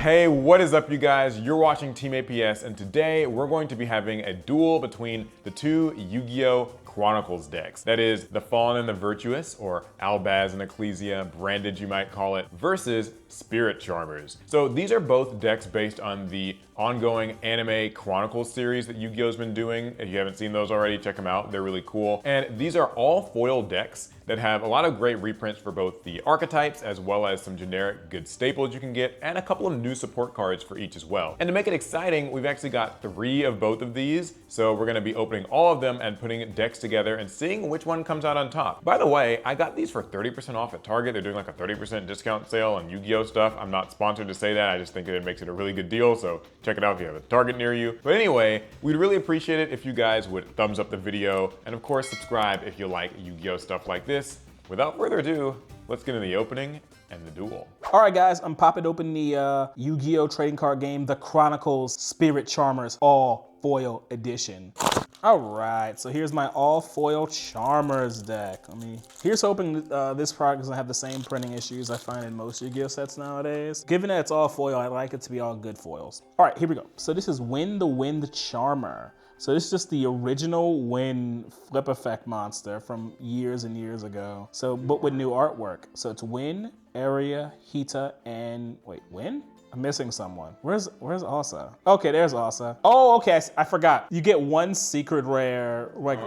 Hey, what is up you guys? You're watching Team APS and today we're going to be having a duel between the two Yu-Gi-Oh Chronicles decks. That is the Fallen and the Virtuous, or Albaz and Ecclesia, branded you might call it, versus Spirit Charmers. So these are both decks based on the ongoing anime Chronicles series that Yu-Gi-Oh's been doing. If you haven't seen those already, check them out. They're really cool. And these are all foil decks that have a lot of great reprints for both the archetypes as well as some generic good staples you can get and a couple of new support cards for each as well. And to make it exciting, we've actually got 3 of both of these. So we're gonna be opening all of them and putting decks together and seeing which one comes out on top. By the way, I got these for 30% off at Target. They're doing like a 30% discount sale on Yu-Gi-Oh stuff. I'm not sponsored to say that. I just think it makes it a really good deal. So check it out if you have a Target near you. But anyway, we'd really appreciate it if you guys would thumbs up the video and of course subscribe if you like Yu-Gi-Oh stuff like this. Without further ado, let's get into the opening and the duel. All right, guys, I'm popping open the Yu-Gi-Oh trading card game, the Chronicles Spirit Charmers All Foil Edition. All right, so here's my all foil Charmers deck. Here's hoping this product doesn't have the same printing issues I find in most Yu-Gi-Oh sets nowadays. Given that it's all foil, I like it to be all good foils. All right, here we go. So this is Win the Wind Charmer. So this is just the original Win flip effect monster from years and years ago. So, but with new artwork. So it's Win, Area, Hita, and wait, Win? I'm missing someone. Where's Asa? Okay, there's Asa. Oh, okay, I forgot. You get 1 secret rare, like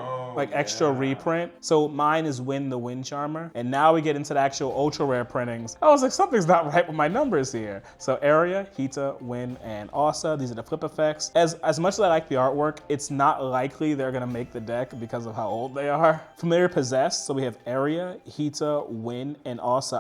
extra reprint. So mine is Win the Wind Charmer. And now we get into the actual ultra rare printings. I was like, something's not right with my numbers here. So Area, Hita, Win, and Asa. These are the flip effects. As much as I like the artwork, it's not likely they're gonna make the deck because of how old they are. Familiar Possessed, so we have Area, Hita, Win, and Asa.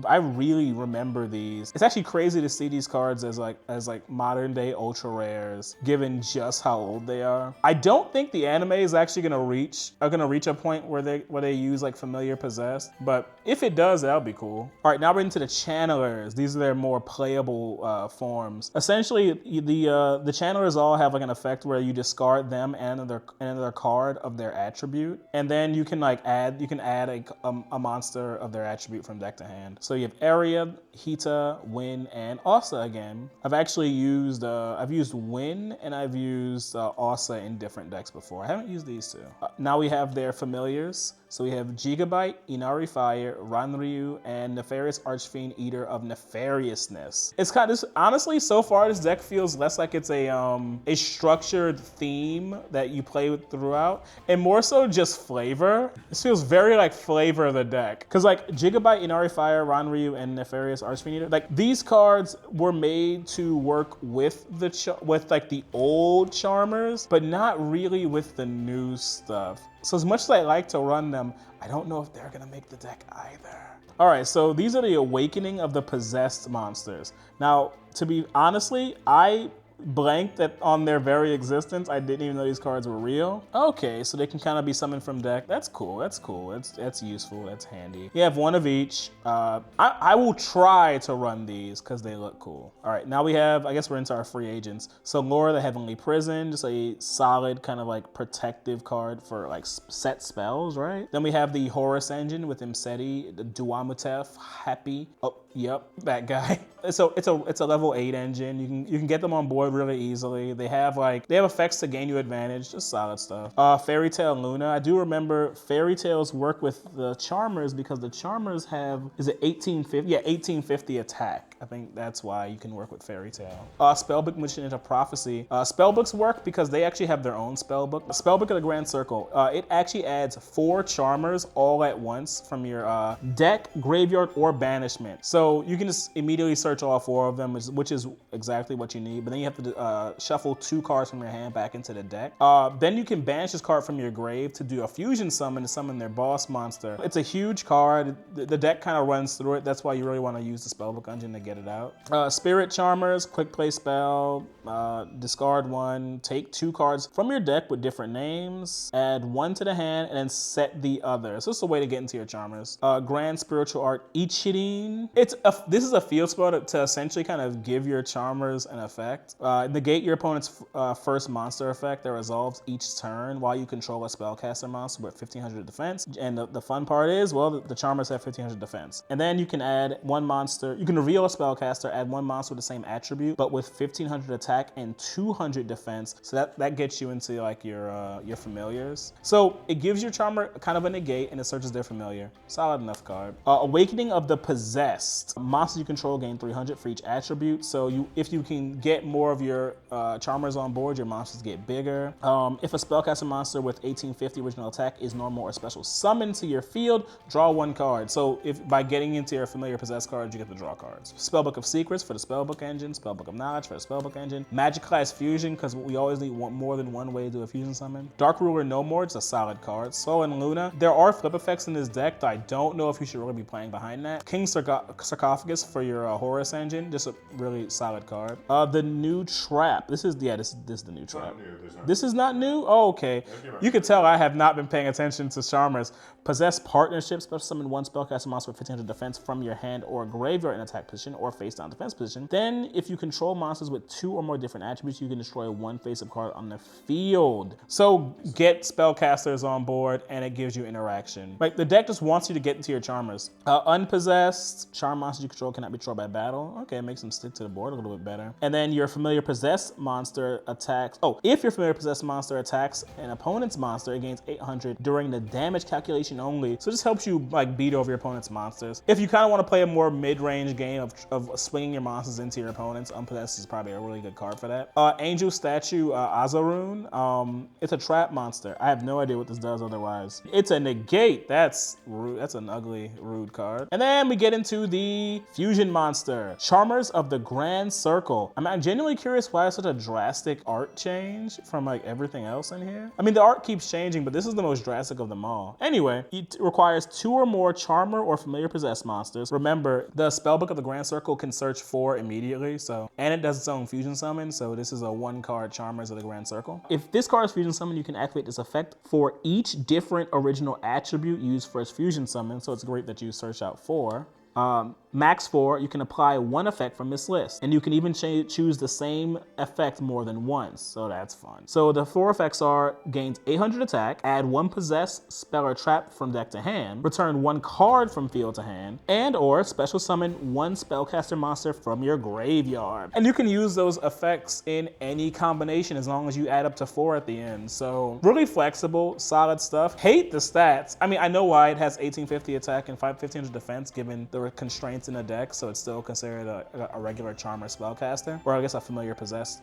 I really remember these. It's actually crazy to see these cards as like modern day ultra rares, given just how old they are. I don't think the anime is actually gonna reach a point where they use like Familiar Possessed, but if it does, that'll be cool. All right, now we're into the Channelers. These are their more playable forms. Essentially, the Channelers all have like an effect where you discard them and another card of their attribute, and then you can add a monster of their attribute from deck to hand. So you have Area, Hita, Win, and Asa again. I've actually used Win and I've used Asa in different decks before. I haven't used these two. Now we have their familiars. So we have Gigabyte, Inari Fire, Ranryu, and Nefarious Archfiend, Eater of Nefariousness. It's kind of, honestly, so far this deck feels less like it's a structured theme that you play with throughout, and more so just flavor. This feels very like flavor of the deck. Cause like Gigabyte, Inari Fire, Ranryu, and Nefarious Archfiend Eater, like these cards were made to work with the old Charmers, but not really with the new stuff. So as much as I like to run them, I don't know if they're gonna make the deck either. All right, so these are the Awakening of the Possessed monsters. Now, to be honestly, I blanked on their very existence. I didn't even know these cards were real. Okay, so they can kind of be summoned from deck. That's cool, that's cool, that's useful, that's handy. You have 1 of each. I will try to run these because they look cool. All right, now we have, I guess we're into our free agents. So Laura the Heavenly Prison, just a solid kind of like protective card for like set spells, right? Then we have the Horus Engine with Imseti, the Duamutef, Happy. Oh, yep, that guy. So it's a level 8 engine. You can get them on board really easily. They have effects to gain you advantage, just solid stuff. Fairy Tail Luna. I do remember Fairy Tails work with the Charmers because the Charmers have, is it 1850? Yeah, 1850 attack. I think that's why you can work with Fairy Tail. Spellbook Mission into Prophecy. Spellbooks work because they actually have their own spellbook. Spellbook of the Grand Circle. It actually adds 4 Charmers all at once from your deck, graveyard, or banishment. So you can just immediately search all 4 of them, which is exactly what you need. But then you have to shuffle 2 cards from your hand back into the deck. Then you can banish this card from your grave to do a fusion summon to summon their boss monster. It's a huge card. The deck kind of runs through it. That's why you really want to use the Spellbook Engine to get it out. Spirit Charmers, quick play spell, discard 1, take 2 cards from your deck with different names, add 1 to the hand, and then set the other. So this is a way to get into your Charmers. Grand Spiritual Art, Ichirin. This is a field spell to essentially kind of give your Charmers an effect. Negate your opponent's first monster effect that resolves each turn while you control a spellcaster monster with 1500 defense. And the fun part is, well, the Charmers have 1500 defense. And then you can add 1 monster. You can reveal a spell spellcaster, add 1 monster with the same attribute, but with 1500 attack and 200 defense. So that gets you into like your familiars. So it gives your Charmer kind of a negate and it searches their familiar. Solid enough card. Awakening of the Possessed. Monsters you control gain 300 for each attribute. So if you can get more of your Charmers on board, your monsters get bigger. If a spellcaster monster with 1850 original attack is normal or special summoned to your field, draw 1 card. So if by getting into your familiar possessed cards, you get to draw cards. Spellbook of Secrets for the Spellbook engine, Spellbook of Knowledge for the Spellbook engine, Magic Class Fusion, because we always need more than one way to do a fusion summon. Dark Ruler No More, it's a solid card. Soul and Luna. There are flip effects in this deck that I don't know if you should really be playing behind that. King Sarcophagus for your Horus engine, just a really solid card. The new Trap. This is the new Trap. This is not new? Oh, okay. You can tell I have not been paying attention to Charmers. Possess Partnership, special summon 1 spellcaster monster with 1500 defense from your hand or graveyard in attack position or face down defense position. Then, if you control monsters with 2 or more different attributes, you can destroy 1 face-up card on the field. So, get spellcasters on board and it gives you interaction. Like, the deck just wants you to get into your Charmers. Unpossessed, charm monsters you control cannot be destroyed by battle. Okay, it makes them stick to the board a little bit better. And then your familiar possessed monster attacks. Oh, if your familiar possessed monster attacks an opponent's monster, it gains 800 during the damage calculation only. So this helps you like beat over your opponent's monsters. If you kind of want to play a more mid-range game of swinging your monsters into your opponents, Unpossessed is probably a really good card for that. Angel Statue Azarun. It's a trap monster. I have no idea what this does otherwise. It's a negate. That's rude. That's an ugly, rude card. And then we get into the fusion monster, Charmers of the Grand Circle. I'm genuinely curious why it's such a drastic art change from like everything else in here. I mean, the art keeps changing, but this is the most drastic of them all. Anyway, it requires 2 or more Charmer or familiar possessed monsters. Remember, the Spellbook of the Grand Circle can search 4 immediately, and it does its own fusion summon, so this is a 1-card Charmers of the Grand Circle. If this card is fusion summon, you can activate this effect for each different original attribute used for its fusion summon, so it's great that you search out 4. Max 4, you can apply 1 effect from this list, and you can even choose the same effect more than once, so that's fun. So the 4 effects are: gains 800 attack, add 1 possess, spell, or trap from deck to hand, return 1 card from field to hand, and or special summon 1 spellcaster monster from your graveyard. And you can use those effects in any combination as long as you add up to 4 at the end. So really flexible, solid stuff. Hate the stats. I mean, I know why it has 1850 attack and 1500 defense given the constraints in the deck, so it's still considered a regular Charmer spellcaster, or I guess a familiar possessed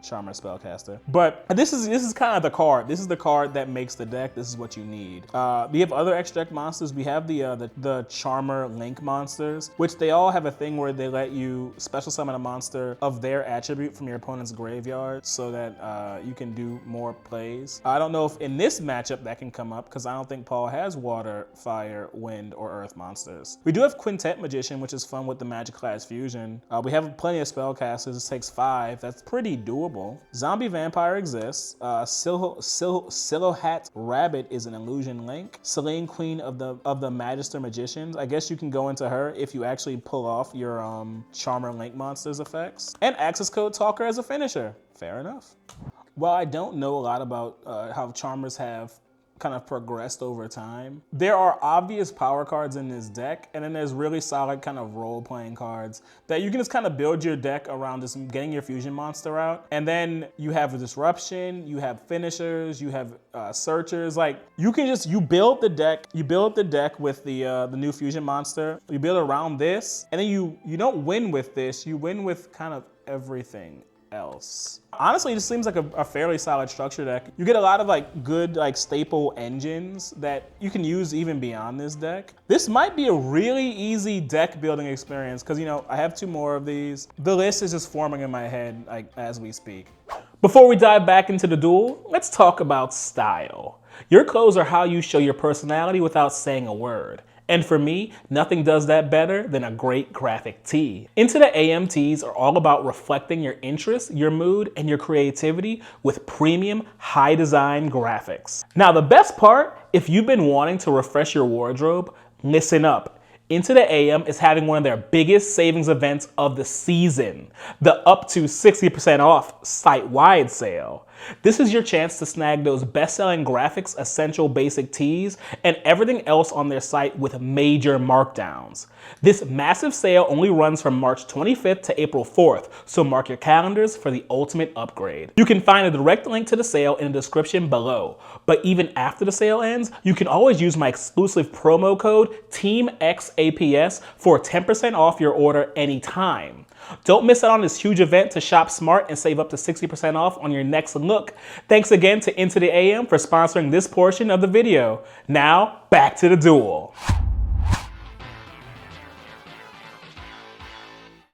Charmer spellcaster. But this is kind of the card. This is the card that makes the deck. This is what you need. We have other extra deck monsters. We have the Charmer Link monsters, which they all have a thing where they let you special summon a monster of their attribute from your opponent's graveyard, so that you can do more plays. I don't know if in this matchup that can come up, because I don't think Paul has water, fire, wind, or earth monsters. We do have Quintet Magician, which is fun with the Magic Class Fusion. We have plenty of spellcasters. This takes 5. That's pretty doable. Zombie Vampire exists. Silhouette Rabbit is an illusion link. Selene, Queen of the Magister Magicians. I guess you can go into her if you actually pull off your Charmer Link monsters effects. And Access Code Talker as a finisher. Fair enough. Well, I don't know a lot about how Charmers have kind of progressed over time. There are obvious power cards in this deck, and then there's really solid kind of role-playing cards that you can just kind of build your deck around just getting your fusion monster out. And then you have a disruption, you have finishers, you have searchers. Like you build the deck with the new fusion monster. You build around this, and then you don't win with this, you win with kind of everything else. Honestly, this seems like a fairly solid structure deck. You get a lot of like good like staple engines that you can use even beyond this deck. This might be a really easy deck building experience because, you know, I have 2 more of these. The list is just forming in my head like as we speak. Before we dive back into the duel, let's talk about style. Your clothes are how you show your personality without saying a word. And for me, nothing does that better than a great graphic tee. Into the AM tees are all about reflecting your interests, your mood, and your creativity with premium, high design graphics. Now, the best part, if you've been wanting to refresh your wardrobe, listen up. Into the AM is having one of their biggest savings events of the season, the up to 60% off site-wide sale. This is your chance to snag those best-selling graphics essential basic tees and everything else on their site with major markdowns. This massive sale only runs from March 25th to April 4th, so mark your calendars for the ultimate upgrade. You can find a direct link to the sale in the description below, but even after the sale ends, you can always use my exclusive promo code TEAMXAPS for 10% off your order anytime. Don't miss out on this huge event to shop smart and save up to 60% off on your next look. Thanks again to Into the AM for sponsoring this portion of the video. Now, back to the duel.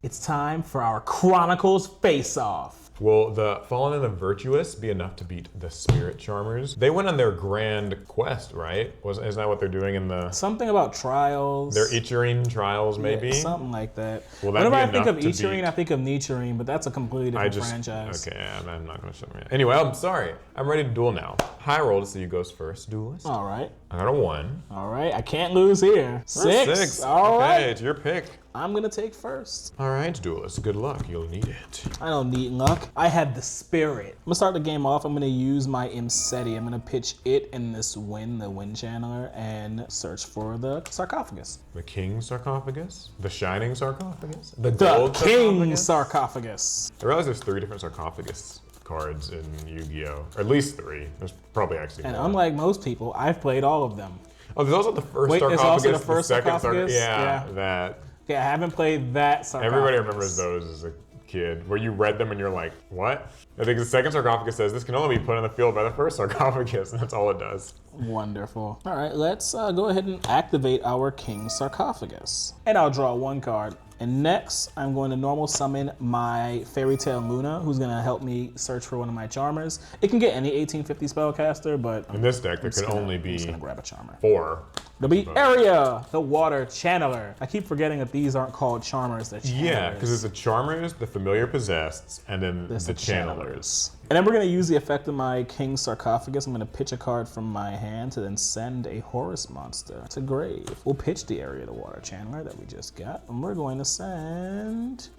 It's time for our Chronicles face-off. Will the Fallen and the Virtuous be enough to beat the Spirit Charmers? They went on their grand quest, right? Isn't that what they're doing in the... Something about trials. Their Ichirine trials, maybe? Yeah, something like that. Will that Whenever be I think of enough to Ichirine, beat- I think of Nichirine, but that's a completely different franchise. Okay, I'm not gonna show them yet. Anyway, I'm sorry. I'm ready to duel now. High roll to see who goes first, duelist. All right. I got a 1. All right, I can't lose here. 6. All okay, right. it's your pick. I'm gonna take first. All right, duelist, good luck. You'll need it. I don't need luck. I have the spirit. I'm gonna start the game off. I'm gonna use my Imseti. I'm gonna pitch it in this the wind channeler, and search for the sarcophagus. The King Sarcophagus? The Shining Sarcophagus? The The Gold King Sarcophagus? Sarcophagus. I realize there's 3 different sarcophagus cards in Yu-Gi-Oh! Or at least 3. There's probably actually And more. unlike most people, I've played all of them. Oh, there's also the first Wait, there's sarcophagus, also the first second sarcophagus? Yeah, Yeah. that. Okay, I haven't played that sarcophagus. Everybody remembers those as a kid, where you read them and you're like, what? I think the second sarcophagus says this can only be put on the field by the first sarcophagus, and that's all it does. Wonderful. All right, let's go ahead and activate our King Sarcophagus. And I'll draw 1 card. And next, I'm going to normal summon my Fairy Tale Luna, who's gonna help me search for one of my Charmers. It can get any 1850 spellcaster, but In this deck, there could only I'm just be gonna grab a Charmer. 4. There'll be Area, the Water Channeler. I keep forgetting that these aren't called Charmers, they're Channelers. Yeah, because it's the Charmers, the Familiar Possessed, and then the Channelers. And then we're gonna use the effect of my King Sarcophagus. I'm gonna pitch a card from my hand to then send a Horus monster to grave. We'll pitch the Area, the Water Channeler that we just got, and we're going to send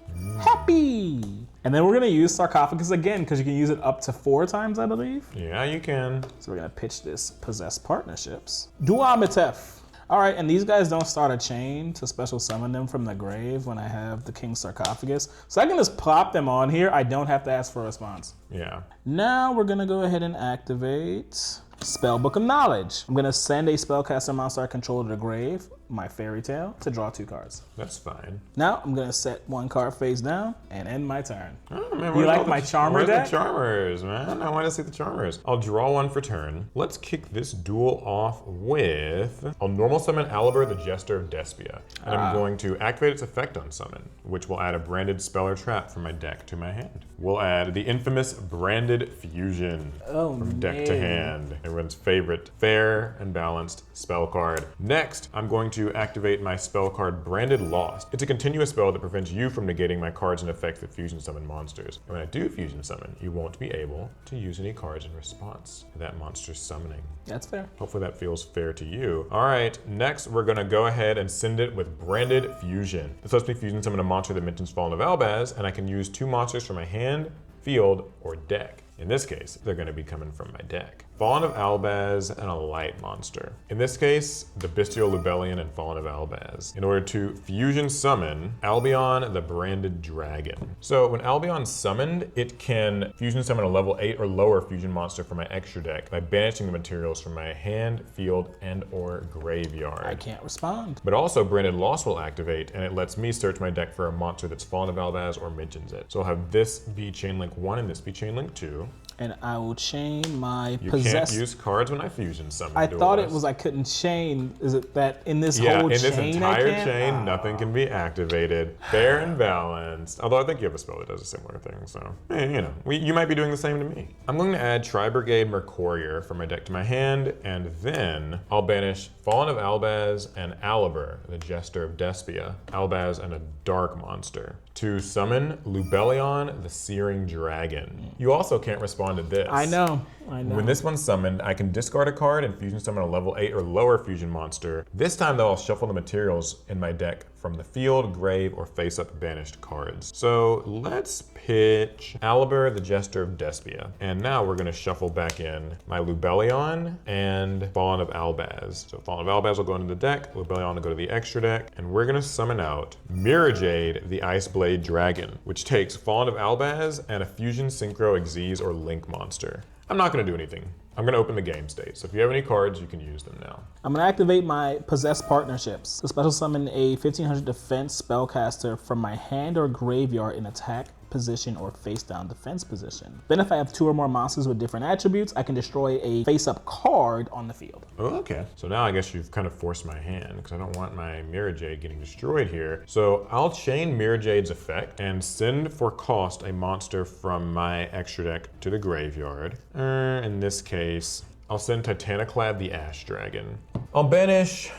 Happy. And then we're gonna use Sarcophagus again, because you can use it up to 4 times, I believe. Yeah, you can. So we're gonna pitch this Possessed Partnerships. Duamitef. All right, and these guys don't start a chain to special summon them from the grave when I have the King Sarcophagus. So I can just plop them on here. I don't have to ask for a response. Yeah. Now we're gonna go ahead and activate Spellbook of Knowledge. I'm gonna send a spellcaster monster I control to the grave, my Fairy Tale, to draw 2 cards. That's fine. Now I'm gonna set 1 card face down and end my turn. Oh, man, You like my Charmer deck? Where's the Charmers, man? I want to see the Charmers. I'll draw 1 for turn. Let's kick this duel off with... I'll normal summon Aliber, the Jester of Despia. And I'm going to activate its effect on summon, which will add a branded spell or trap from my deck to my hand. We'll add the infamous Branded Fusion from deck to hand. Everyone's favorite fair and balanced spell card. Next, I'm going to activate my spell card Branded Lost. It's a continuous spell that prevents you from negating my cards and effects that fusion summon monsters. And when I do fusion summon, you won't be able to use any cards in response to that monster's summoning. That's fair. Hopefully that feels fair to you. All right, next we're gonna go ahead and send it with Branded Fusion. This lets me fusion summon a monster that mentions Fallen of Albaz, and I can use 2 monsters from my hand, field, or deck. In this case, they're gonna be coming from my deck. Fallen of Albaz and a light monster. In this case, the Bestial Lubellion and Fallen of Albaz. In order to fusion summon Albion, the Branded Dragon. So when Albion's summoned, it can fusion summon a level 8 or lower fusion monster from my extra deck by banishing the materials from my hand, field, and or graveyard. I can't respond. But also Branded Lost will activate, and it lets me search my deck for a monster that's Fallen of Albaz or mentions it. So I'll have this be Chainlink 1 and this be Chainlink 2. And I will chain my You Possessed. can't use cards when I fusion summon. I thought it duelist. was I couldn't chain. Is it that in this Yeah, whole in chain this I entire can't? chain, nothing can be activated. Fair and balanced. Although I think you have a spell that does a similar thing, so you know, you might be doing the same to me. I'm going to add Tri-Brigade Mercurier from my deck to my hand, and then I'll banish Fallen of Albaz and Aliber, the Jester of Despia, Albaz and a dark monster, to summon Lubellion, the Searing Dragon. You also can't respond to this. I know. When this one's summoned, I can discard a card and fusion summon a level 8 or lower fusion monster. This time though, I'll shuffle the materials in my deck from the field, grave, or face-up banished cards. So let's pitch Aliber, the Jester of Despia. And now we're gonna shuffle back in my Lubellion and Fallen of Albaz. So Fallen of Albaz will go into the deck, Lubellion will go to the extra deck, and we're gonna summon out Mirajade, the Iceblade Dragon, which takes Fallen of Albaz and a Fusion, Synchro, Xyz, or Link monster. I'm not gonna do anything. I'm gonna open the game state. So if you have any cards, you can use them now. I'm gonna activate my Possessed Partnerships to special summon a 1500 defense spellcaster from my hand or graveyard in attack position or face down defense position. Then if I have 2 or more monsters with different attributes, I can destroy a face up card on the field. Oh, okay. So now I guess you've kind of forced my hand because I don't want my Mirajade getting destroyed here. So I'll chain Mirajade's effect and send for cost a monster from my extra deck to the graveyard. In this case, I'll send Titaniclad the Ash Dragon. I'll banish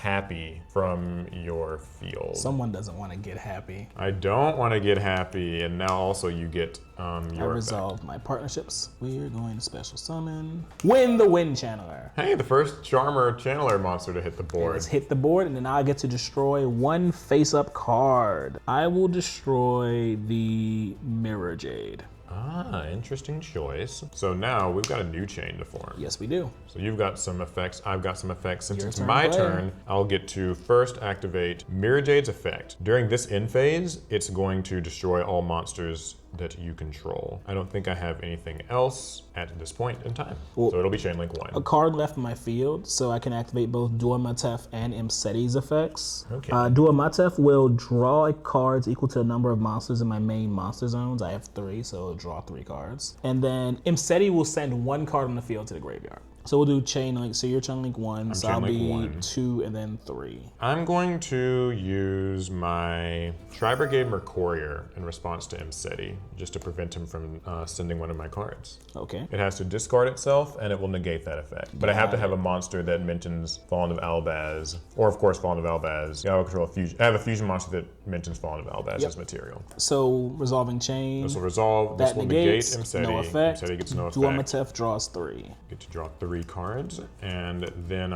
Happy from your field. Someone doesn't want to get happy. I don't want to get happy, and now also you get your I resolved my partnerships. We're going to special summon Win the Wind Channeler. Hey, the first Charmer Channeler monster to hit the board. Let's hit the board, and then I get to destroy 1 face-up card. I will destroy the Mirajade. Ah, interesting choice. So now we've got a new chain to form. Yes, we do. So you've got some effects, I've got some effects. Since Your it's turn, my player. turn, I'll get to first activate Mirajade's effect. During this end phase, it's going to destroy all monsters that you control. I don't think I have anything else at this point in time. Well, so it'll be chain link 1. A card left in my field, so I can activate both Duel and Imseti's effects. Okay. Duel will draw cards equal to the number of monsters in my main monster zones. I have 3, so it'll draw 3 cards. And then Imseti will send 1 card on the field to the graveyard. So we'll do chain link. So you're chain link 1, so I'll be 2 and then 3. I'm going to use my Tri-Brigade Mercurier in response to Imseti, just to prevent him from sending one of my cards. Okay. It has to discard itself, and it will negate that effect. But I have to have a monster that mentions Fallen of Albaz, or of course Fallen of Albaz. Yeah, I'll control a fusion. I have a fusion monster that mentions Fallen of Albaz as material. So resolving chain. This will resolve. That This will negate negates, Imseti. no effect. Imseti gets no effect. Duel draws 3. Get to draw 3 cards, and then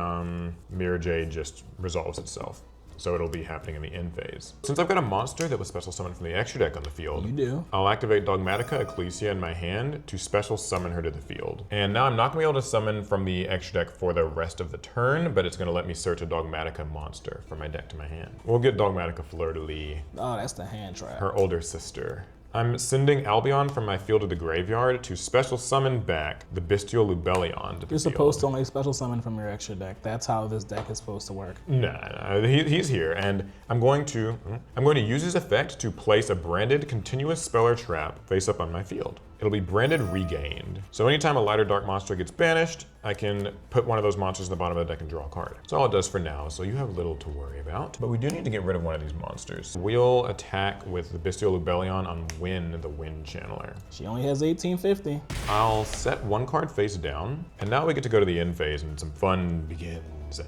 Mirajade just resolves itself. So it'll be happening in the end phase. Since I've got a monster that was special summoned from the extra deck on the field, You do. I'll activate Dogmatica Ecclesia in my hand to special summon her to the field. And now I'm not gonna be able to summon from the extra deck for the rest of the turn, but it's gonna let me search a Dogmatica monster from my deck to my hand. We'll get Dogmatica Fleur-de-Lis, Oh, that's the hand trap. her older sister. I'm sending Albion from my field to the graveyard to special summon back the Bestial Lubellion to the You're field. supposed to only special summon from your extra deck. That's how this deck is supposed to work. Nah, he's here, and I'm going to use his effect to place a branded continuous speller trap face up on my field. It'll be branded Regained. So anytime a light or dark monster gets banished, I can put one of those monsters in the bottom of the deck and draw a card. That's all it does for now, so you have little to worry about. But we do need to get rid of one of these monsters. We'll attack with the Bestial Lubellion on Win the Wind Channeler. She only has 1850. I'll set 1 card face down, and now we get to go to the end phase and some fun begins.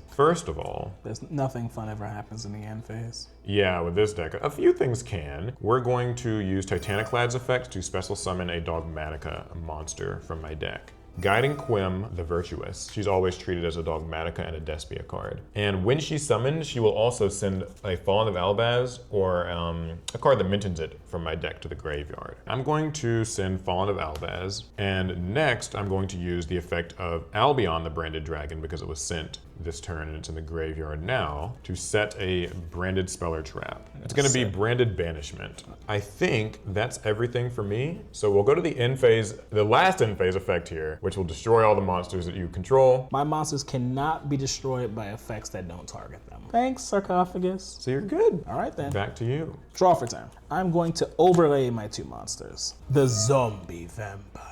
First of all, There's nothing fun ever happens in the end phase. yeah, with this deck, a few things can. We're going to use Titaniclad's effect to special summon a Dogmatica monster from my deck. Guiding Quim, the Virtuous. She's always treated as a Dogmatica and a Despia card. And when she's summoned, she will also send a Fallen of Albaz or a card that mentions it from my deck to the graveyard. I'm going to send Fallen of Albaz, and next I'm going to use the effect of Albion, the Branded Dragon, because it was sent this turn and it's in the graveyard now, to set a branded speller trap. It's gonna be branded banishment. I think that's everything for me. So we'll go to the end phase, the last end phase effect here, which will destroy all the monsters that you control. My monsters cannot be destroyed by effects that don't target them. Thanks, Sarcophagus. So you're good. All right then. Back to you. Draw for turn. I'm going to overlay my 2 monsters. The Zombie Vampire.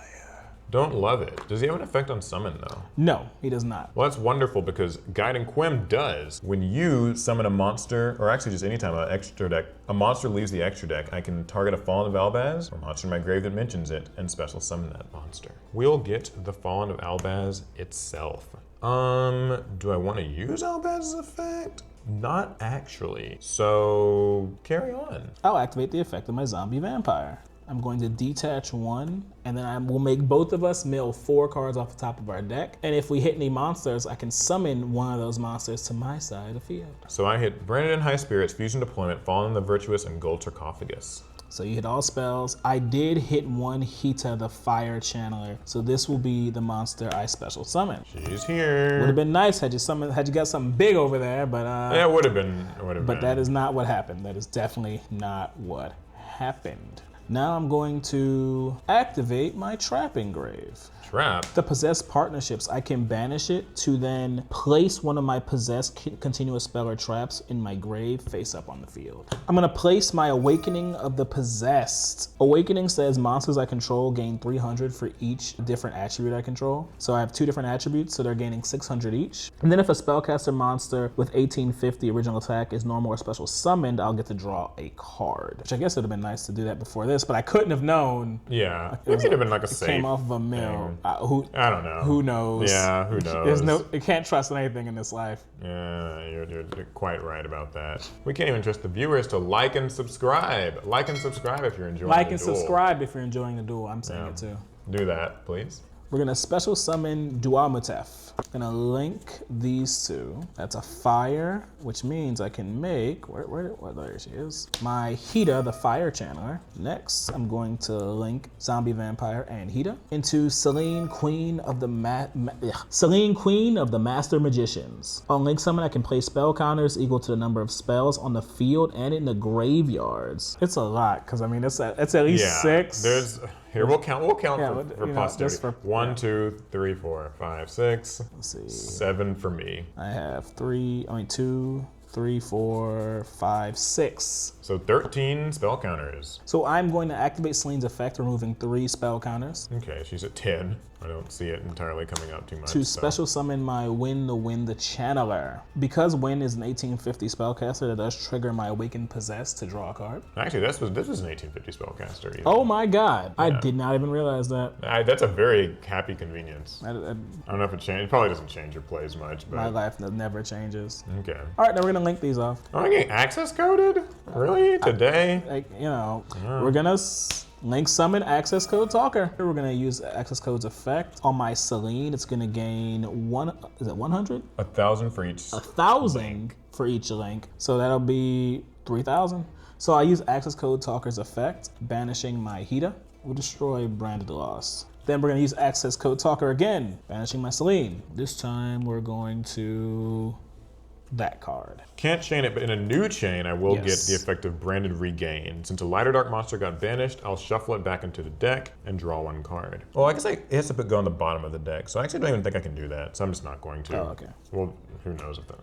Don't love it. Does he have an effect on summon though? No, he does not. Well, that's wonderful because Guiding Quim does. When you summon a monster, or actually just anytime a monster leaves the extra deck, I can target a Fallen of Albaz, or a monster in my grave that mentions it, and special summon that monster. We'll get the Fallen of Albaz itself. Do I want to use Albaz's effect? Not actually. So carry on. I'll activate the effect of my Zombie Vampire. I'm going to detach one, and then I will make both of us mill 4 cards off the top of our deck. And if we hit any monsters, I can summon one of those monsters to my side of the field. So I hit Branded in High Spirits, Fusion Deployment, Fallen in the Virtuous, and Gold Sarcophagus. So you hit all spells. I did hit one Hita, the Fire Channeler. So this will be the monster I special summon. She's here. Would have been nice had you got something big over there, but yeah, it would have been. But that is not what happened. That is definitely not what happened. Now I'm going to activate my Trap Engrave. Trap? The possessed partnerships, I can banish it to then place one of my possessed continuous spell or traps in my grave face up on the field. I'm gonna place my Awakening of the Possessed. Awakening says monsters I control gain 300 for each different attribute I control. So I have 2 different attributes, so they're gaining 600 each. And then if a spellcaster monster with 1850 original attack is normal or special summoned, I'll get to draw a card. Which I guess it would have been nice to do that before this, but I couldn't have known. Yeah, it would have been like a safe. Came off of a mill. I don't know. Who knows? Yeah, who knows? You can't trust anything in this life. Yeah, you're quite right about that. We can't even trust the viewers to like and subscribe. Like and subscribe if you're enjoying the duel. Like and subscribe if you're enjoying the duel. I'm saying it too. Do that, please. We're gonna special summon Duel. Gonna link these two. That's a fire, which means I can make, there she is, my Hita, the Fire Channeler. Next, I'm going to link Zombie Vampire and Hita into Selene, Queen of the Master Magicians. On link summon, I can place spell counters equal to the number of spells on the field and in the graveyards. It's a lot, because I mean, it's at least 6. Here, we'll count for posterity. 1, 2, 3, 4, 5, 6. Let's see. 7 for me. I have 2, 3, 4, 5, 6. So 13 spell counters. So I'm going to activate Selene's effect, removing 3 spell counters. Okay, she's at 10. I don't see it entirely coming out too much. To special summon my Win the Channeler. Because Win is an 1850 spellcaster, that does trigger my Awakened Possessed to draw a card. Actually, this was an 1850 spellcaster. Even. Oh my god, yeah. I did not even realize that. That's a very happy convenience. I don't know if it changed. It probably doesn't change your plays much, but... My life never changes. Okay. All right, now we're gonna link these off. Oh, I get access coded? Really? Today? We're gonna link summon access code talker. We're gonna use access code's effect on my Selene. It's gonna gain 100? 1,000 for each. 1,000 for each link. So that'll be 3,000. So I use access code talker's effect, banishing my Hita. Will destroy Branded Lost. Then we're gonna use access code talker again, banishing my Selene. This time we're going to that card. Can't chain it, but in a new chain, I will get the effect of Branded Regain. Since a lighter dark monster got banished, I'll shuffle it back into the deck and draw 1 card. Well, I guess it has to go on the bottom of the deck, so I actually don't even think I can do that, so I'm just not going to. Oh, okay. Well, who knows if that,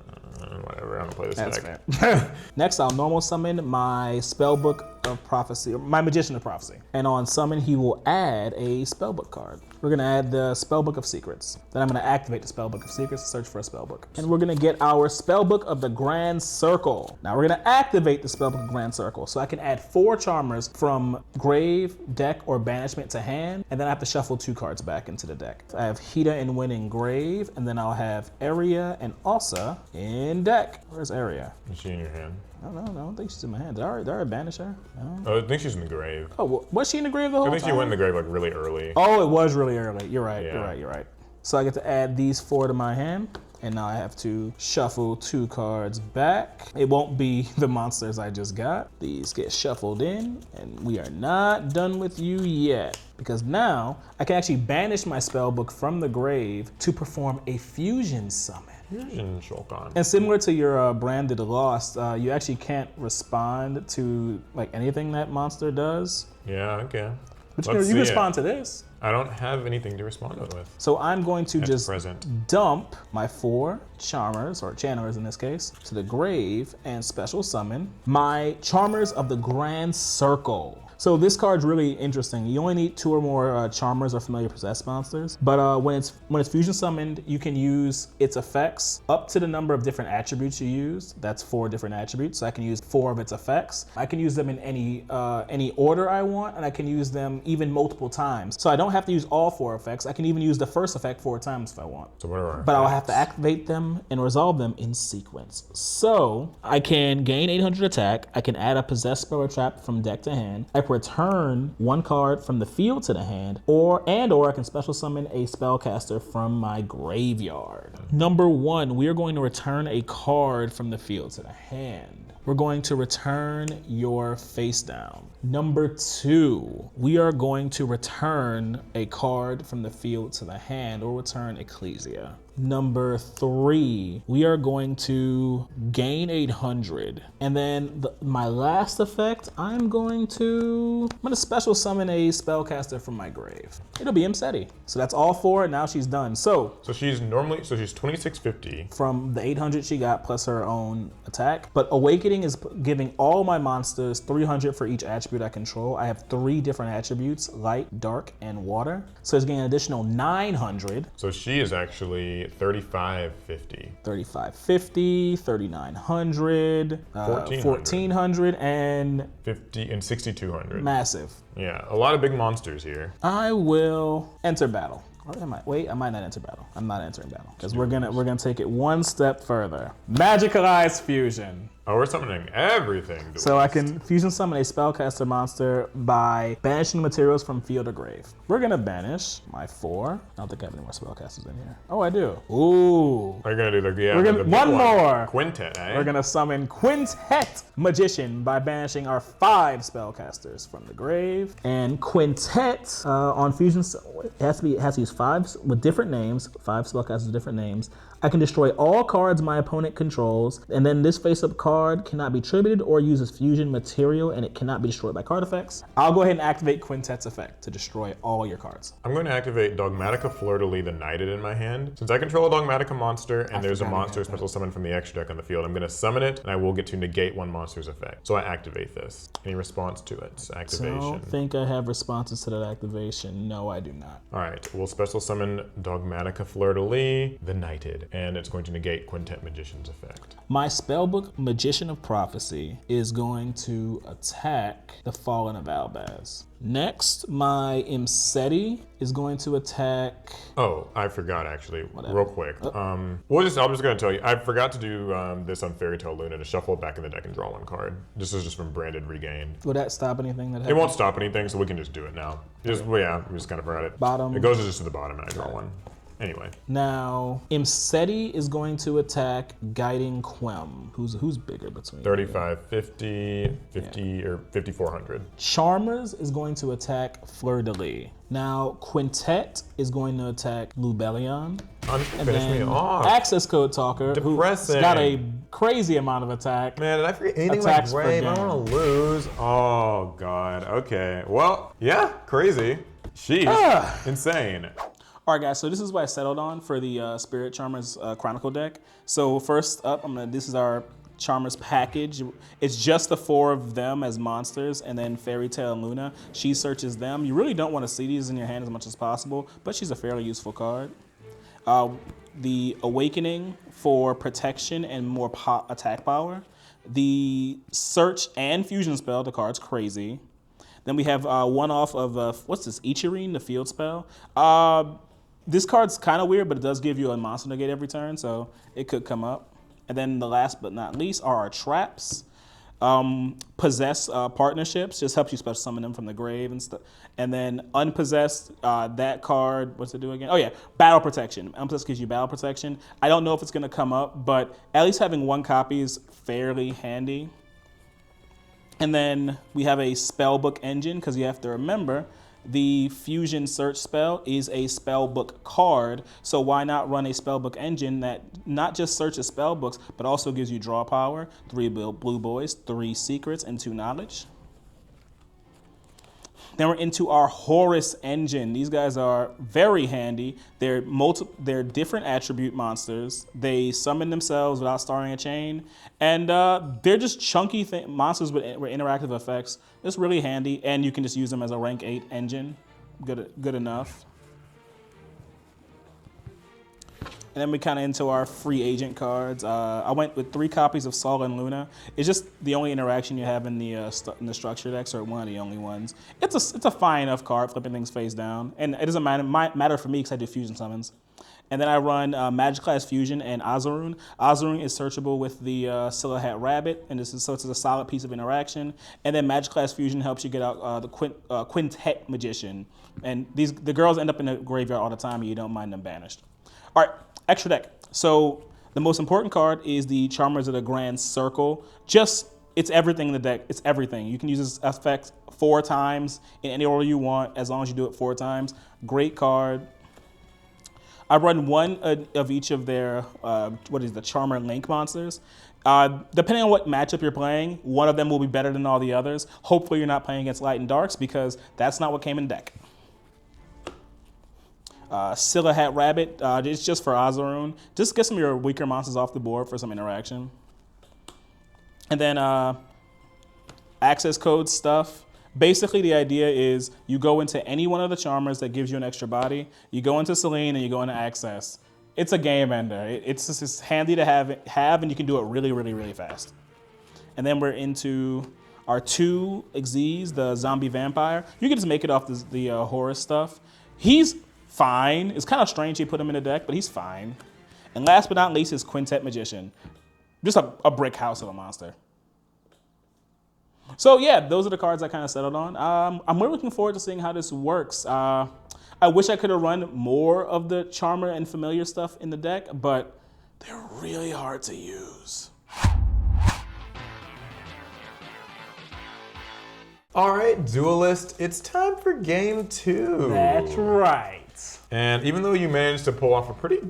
whatever, I'm gonna play this deck. Fair. Next, I'll normal summon my Spellbook of Prophecy, or my Magician of Prophecy. And on summon, he will add a Spellbook card. We're gonna add the Spellbook of Secrets. Then I'm gonna activate the Spellbook of Secrets to search for a Spellbook. And we're gonna get our Spellbook of the Grand Circle. Now we're gonna activate the Spellbook of Grand Circle. So I can add 4 Charmers from grave, deck, or banishment to hand, and then I have to shuffle 2 cards back into the deck. So I have Hita and Win in grave, and then I'll have Aria and Ossa in deck. Where's Aria? Is she in your hand? I don't think she's in my hand. Did I already banish her? No. Oh, I think she's in the grave. Oh, was she in the grave the whole time? I think she went in the grave like really early. Oh, it was really early. You're right, Yeah. you're right. So I get to add these 4 to my hand, and now I have to shuffle 2 cards back. It won't be the monsters I just got. These get shuffled in, and we are not done with you yet. Because now, I can actually banish my spellbook from the grave to perform a fusion summon. Fusion Shulkan. And similar to your Branded Lost, you actually can't respond to like anything that monster does. Yeah, okay. But you can respond to this. I don't have anything to respond to it with. So I'm going to just present. dump my 4 Charmers, or Channelers in this case, to the grave and special summon my Charmers of the Grand Circle. So this card's really interesting. You only need 2 or more Charmers or Familiar Possessed monsters, but when it's fusion summoned, you can use its effects up to the number of different attributes you use. That's 4 different attributes, so I can use 4 of its effects. I can use them in any order I want, and I can use them even multiple times. So I don't have to use all 4 effects. I can even use the first effect 4 times if I want. So what are our But I'll have to activate them and resolve them in sequence. So I can gain 800 attack. I can add a possessed spell or trap from deck to hand. I to return one card from the field to the hand, or I can special summon a spellcaster from my graveyard. Number 1, we are going to return a card from the field to the hand. We're going to return your Face Down. Number 2, we are going to return a card from the field to the hand, or return Ecclesia. Number 3, we are going to gain 800. And then my last effect, I'm going to special summon a spellcaster from my grave. It'll be Imseti. So that's all 4, and now she's done. So she's 2650. From the 800 she got plus her own attack. But Awakening is giving all my monsters 300 for each attribute I control. I have 3 different attributes, light, dark, and water. So it's getting an additional 900. So she is actually 3550. 3550, 3900, 1400, and 50 and 6200. Massive. Yeah, a lot of big monsters here. I will enter battle. Or am I? Wait, I might not enter battle. I'm not entering battle because we're gonna take it one step further. Magicalized Fusion. Oh, we're summoning everything. So I can fusion summon a spellcaster monster by banishing materials from field or grave. We're gonna banish my 4. I don't think I have any more spellcasters in here. Oh, I do. Ooh. We're gonna do the one more. Quintet, eh? We're gonna summon Quintet Magician by banishing our 5 spellcasters from the grave. And Quintet on fusion, it has to use 5 with different names, 5 spellcasters with different names. I can destroy all cards my opponent controls, and then this face-up card cannot be tributed or uses fusion material, and it cannot be destroyed by card effects. I'll go ahead and activate Quintet's effect to destroy all your cards. I'm going to activate Dogmatica Fleur-de-Lis the Knighted in my hand. Since I control a Dogmatica monster, and there's a monster special summon from the extra deck on the field, I'm going to summon it, and I will get to negate one monster's effect. So I activate this. Any response to it? Activation. I don't think I have responses to that activation. No, I do not. All right, we'll special summon Dogmatica Fleur-de-Lis the Knighted, and it's going to negate Quintet Magician's effect. My spellbook Magician of Prophecy is going to attack the Fallen of Albaz. Next, my Imseti is going to attack... Oh, I forgot actually, real quick. I'm just gonna tell you, I forgot to do this on Fairy Tale Luna to shuffle it back in the deck and draw one card. This is just from Branded Regained. Would that stop anything that happens? It won't stop anything, so we can just do it now. Well, yeah, we just kind of forgot it. Bottom. It goes just to the bottom and I draw one. Anyway. Now, Imseti is going to attack Guiding Quem. Who's bigger between 3550, 50, or 5400. Charmers is going to attack Fleur-de-Lis. Now, Quintet is going to attack Lubellion. Finish me off. Access Code Talker, who's got a crazy amount of attack. Man, did I forget anything about Grave? I don't want to lose. Oh, God. Okay. Well, yeah, crazy. She's insane. All right, guys, so this is what I settled on for the Spirit Charmers Chronicle deck. So first up, this is our Charmers package. It's just the 4 of them as monsters, and then Fairy Tale and Luna. She searches them. You really don't want to see these in your hand as much as possible, but she's a fairly useful card. The Awakening for protection and more attack power. The Search and Fusion spell, the card's crazy. Then we have one off of, what's this, Ichirine, the field spell. This card's kind of weird, but it does give you a monster negate every turn, so it could come up. And then the last but not least are our traps. Possess partnerships, just helps you special summon them from the grave and stuff. And then unpossessed, that card, what's it do again? Oh yeah, battle protection. Unpossessed gives you battle protection. I don't know if it's gonna come up, but at least having 1 copy is fairly handy. And then we have a spellbook engine, because you have to remember, the Fusion Search spell is a spellbook card, so why not run a spellbook engine that not just searches spellbooks, but also gives you draw power, 3 blue boys, 3 secrets, and 2 knowledge. Then we're into our Horus engine. These guys are very handy. They're different attribute monsters. They summon themselves without starting a chain, and they're just chunky monsters with interactive effects. It's really handy, and you can just use them as a rank 8 engine. Good enough. And then we kind of into our free agent cards. I went with 3 copies of Sol and Luna. It's just the only interaction you have in the structure decks, or one of the only ones. It's a fine enough card, flipping things face down, and it doesn't matter for me because I do fusion summons. And then I run Magic Class Fusion and Azarun. Azarun is searchable with the Scylla Hat Rabbit, and so it's a solid piece of interaction. And then Magic Class Fusion helps you get out the Quintet Magician. And the girls end up in the graveyard all the time, and you don't mind them banished. All right, extra deck. So the most important card is the Charmers of the Grand Circle. It's everything in the deck. It's everything. You can use this effect 4 times in any order you want, as long as you do it 4 times. Great card. I run one of each of their, the Charmer Link monsters. Depending on what matchup you're playing, one of them will be better than all the others. Hopefully you're not playing against Light and Darks, because that's not what came in deck. Scylla Hat Rabbit, it's just for Azarun. Just get some of your weaker monsters off the board for some interaction. And then access code stuff. Basically, the idea is you go into any one of the Charmers that gives you an extra body. You go into Celine and you go into Access. It's a game ender. It's just handy to have, and you can do it really, really, really fast. And then we're into our 2 Xyz, the Zombie Vampire. You can just make it off the Horus stuff. He's fine. It's kind of strange he put him in the deck, but he's fine. And last but not least is Quintet Magician. Just a brick house of a monster. So yeah, those are the cards I kind of settled on. I'm really looking forward to seeing how this works. I wish I could have run more of the Charmer and Familiar stuff in the deck, but they're really hard to use. All right, Duelist, it's time for game 2. That's right. And even though you managed to pull off a pretty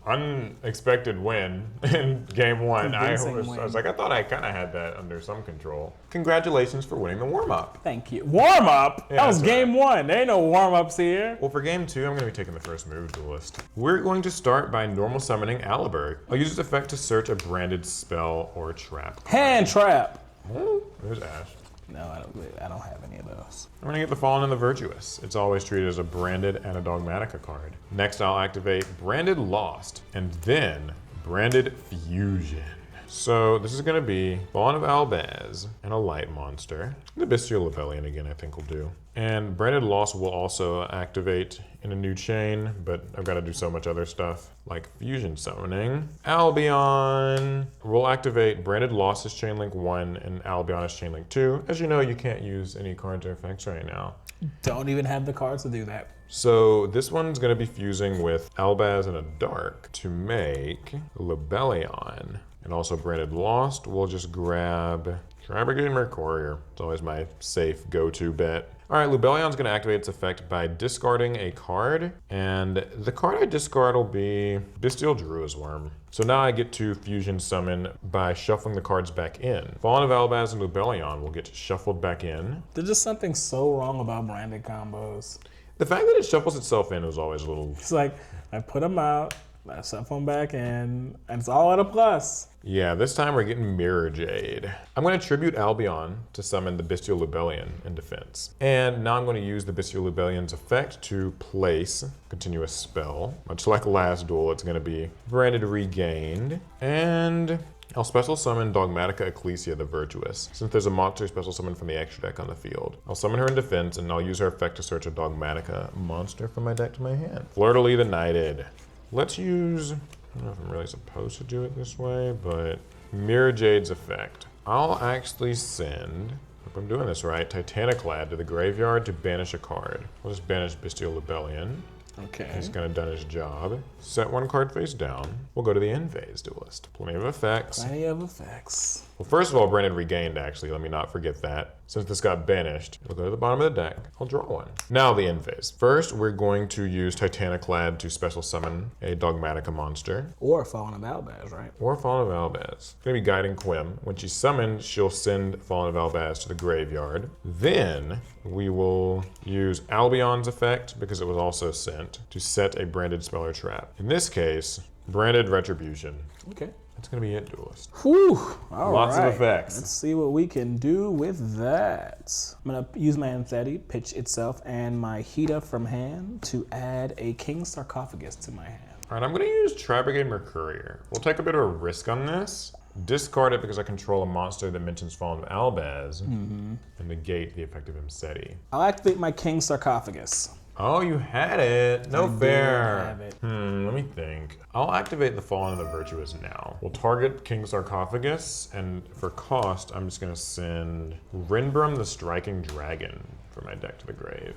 unexpected win in game 1, I was like, I thought I kind of had that under some control. Congratulations for winning the warm-up. Thank you. Warm-up? Yeah, that was game 1. There ain't no warm-ups here. Well, for game 2, I'm going to be taking the first move, Duelist. We're going to start by normal summoning Aliberg. I'll use this effect to search a branded spell or trap card. Hand trap. Oh, there's Ash. No, I don't have any of those. I'm gonna get the Fallen and the Virtuous. It's always treated as a branded and a Dogmatica card. Next, I'll activate Branded Lost, and then Branded Fusion. So this is gonna be Fallen of Albaz and a light monster. The Bestial Rebellion again, I think will do. And Branded Lost will also activate in a new chain, but I've got to do so much other stuff like fusion summoning. Albion will activate Branded Lost as Chainlink 1 and Albion as Chainlink 2. As you know, you can't use any cards or effects right now. Don't even have the cards to do that. So this one's going to be fusing with Albaz and a Dark to make Lebellion. And also Branded Lost, we'll just grab Tribegate Mercurier. It's always my safe go-to bet. All right, Lebellion's gonna activate its effect by discarding a card, and the card I discard will be Bestial Druid's Worm. So now I get to fusion summon by shuffling the cards back in. Fallen of Albaz and Lebellion will get shuffled back in. There's just something so wrong about branded combos. The fact that it shuffles itself in was always a little... It's like, I put them out, I shuffle them back in, and it's all at a plus. Yeah, this time we're getting Mirror Jade. I'm going to tribute Albion to summon the Bestial Lebellion in defense. And now I'm going to use the Bestial Lebellion's effect to place a continuous spell. Much like last duel, it's going to be Branded Regained. And I'll special summon Dogmatica Ecclesia the Virtuous, since there's a monster special summon from the extra deck on the field. I'll summon her in defense, and I'll use her effect to search a Dogmatica monster from my deck to my hand. Fleur-de-Lis the Knighted. Let's use... I don't know if I'm really supposed to do it this way, but Mirror Jade's effect. I'll actually send, if I'm doing this right, Titaniclad to the graveyard to banish a card. We'll just banish Bestial Lebellion. Okay. He's kind of done his job. Set one card face down. We'll go to the end phase, Duelist. Plenty of effects. Plenty of effects. Well, first of all, Branded Regained, actually. Let me not forget that. Since this got banished, we'll go to the bottom of the deck. I'll draw one. Now the end phase. First, we're going to use Titaniclad to special summon a Dogmatica monster. Or Fallen of Albaz, right? Or Fallen of Albaz. It's going to be Guiding Quim. When she's summoned, she'll send Fallen of Albaz to the graveyard. Then we will use Albion's effect, because it was also sent, to set a branded spell or trap. In this case, Branded Retribution. Okay. That's going to be it, Duelist. Whew. All Lots right. of effects. Let's see what we can do with that. I'm going to use my Anthetti, pitch itself, and my Hida from hand to add a King Sarcophagus to my hand. All right, I'm going to use Tribegate Mercurier. We'll take a bit of a risk on this. Discard it because I control a monster that mentions Fallen of Albaz, and negate the effect of Imseti. I'll activate my King Sarcophagus. Oh, you had it. No I did fair. have it. Let me think. I'll activate the Fallen and the Virtuous now. We'll target King Sarcophagus, and for cost, I'm just gonna send Rinbrum the Striking Dragon for my deck to the grave.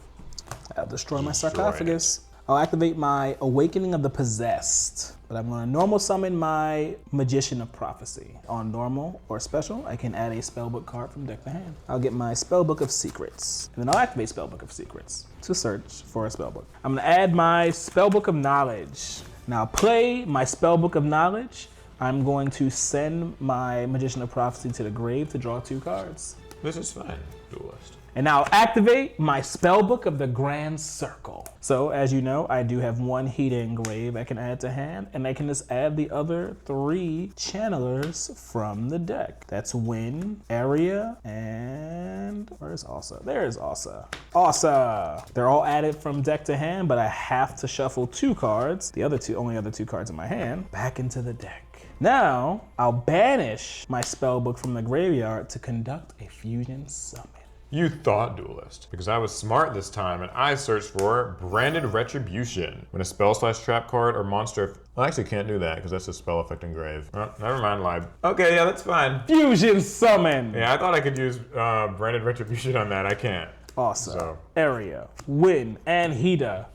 I'll destroy my Destroy sarcophagus. I'll activate my Awakening of the Possessed, but I'm going to normal summon my Magician of Prophecy. On normal or special, I can add a spellbook card from deck to hand. I'll get my Spellbook of Secrets, and then I'll activate Spellbook of Secrets to search for a spellbook. I'm going to add my Spellbook of Knowledge. Now play my Spellbook of Knowledge. I'm going to send my Magician of Prophecy to the grave to draw 2 cards. This is fine, Duelist. And now activate my Spellbook of the Grand Circle. So as you know, I do have 1 Heat Engrave I can add to hand, and I can just add the other 3 channelers from the deck. That's Win, Area, and where's Asa? There's Asa. Asa! They're all added from deck to hand, but I have to shuffle 2 cards, the only other 2 cards in my hand, back into the deck. Now, I'll banish my Spellbook from the graveyard to conduct a fusion summon. You thought, Duelist, because I was smart this time and I searched for Branded Retribution. When a spell/trap card or monster, I actually can't do that because that's a spell effect engrave. Oh, never mind, lied. Okay, yeah, that's fine. Fusion summon! Yeah, I thought I could use Branded Retribution on that. I can't. Awesome. So. Area, Win, and Hida.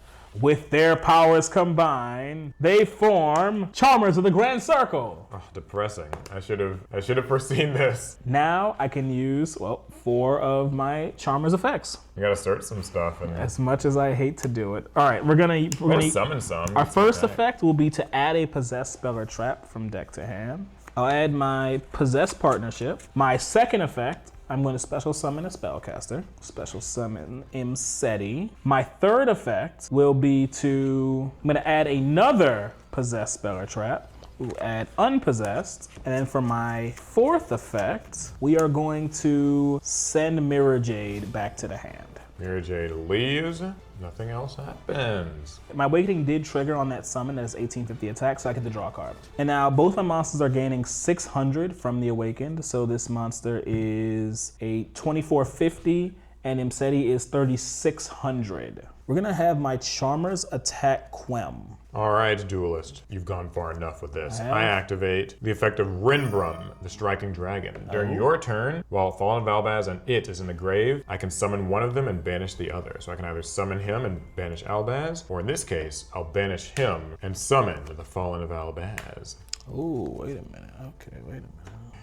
With their powers combined, they form Charmers of the Grand Circle. Oh, depressing. I should have foreseen this. Now I can use, 4 of my Charmers effects. You gotta search some stuff. And As much as I hate to do it. All right, we're gonna summon some. Our first effect will be to add a Possessed Spell or Trap from deck to hand. I'll add my Possessed Partnership. My second effect, I'm going to special summon a spellcaster. Special summon Imseti. My third effect will be I'm going to add another Possessed Spell or Trap. We'll add Unpossessed. And then for my fourth effect, we are going to send Mirror Jade back to the hand. Mirror Jade leaves, nothing else happens. My Awakening did trigger on that summon, that is 1850 attack, so I get to draw a card. And now both my monsters are gaining 600 from the Awakened, so this monster is a 2450 and Imseti is 3600. We're gonna have my Charmers attack Quem. All right, Duelist, you've gone far enough with this. I activate the effect of Rinbrum, the Striking Dragon. During your turn, while Fallen Valbaz and it is in the grave, I can summon one of them and banish the other. So I can either summon him and banish Albaz, or in this case, I'll banish him and summon the Fallen of Albaz. Oh, wait a minute. Okay, wait a minute.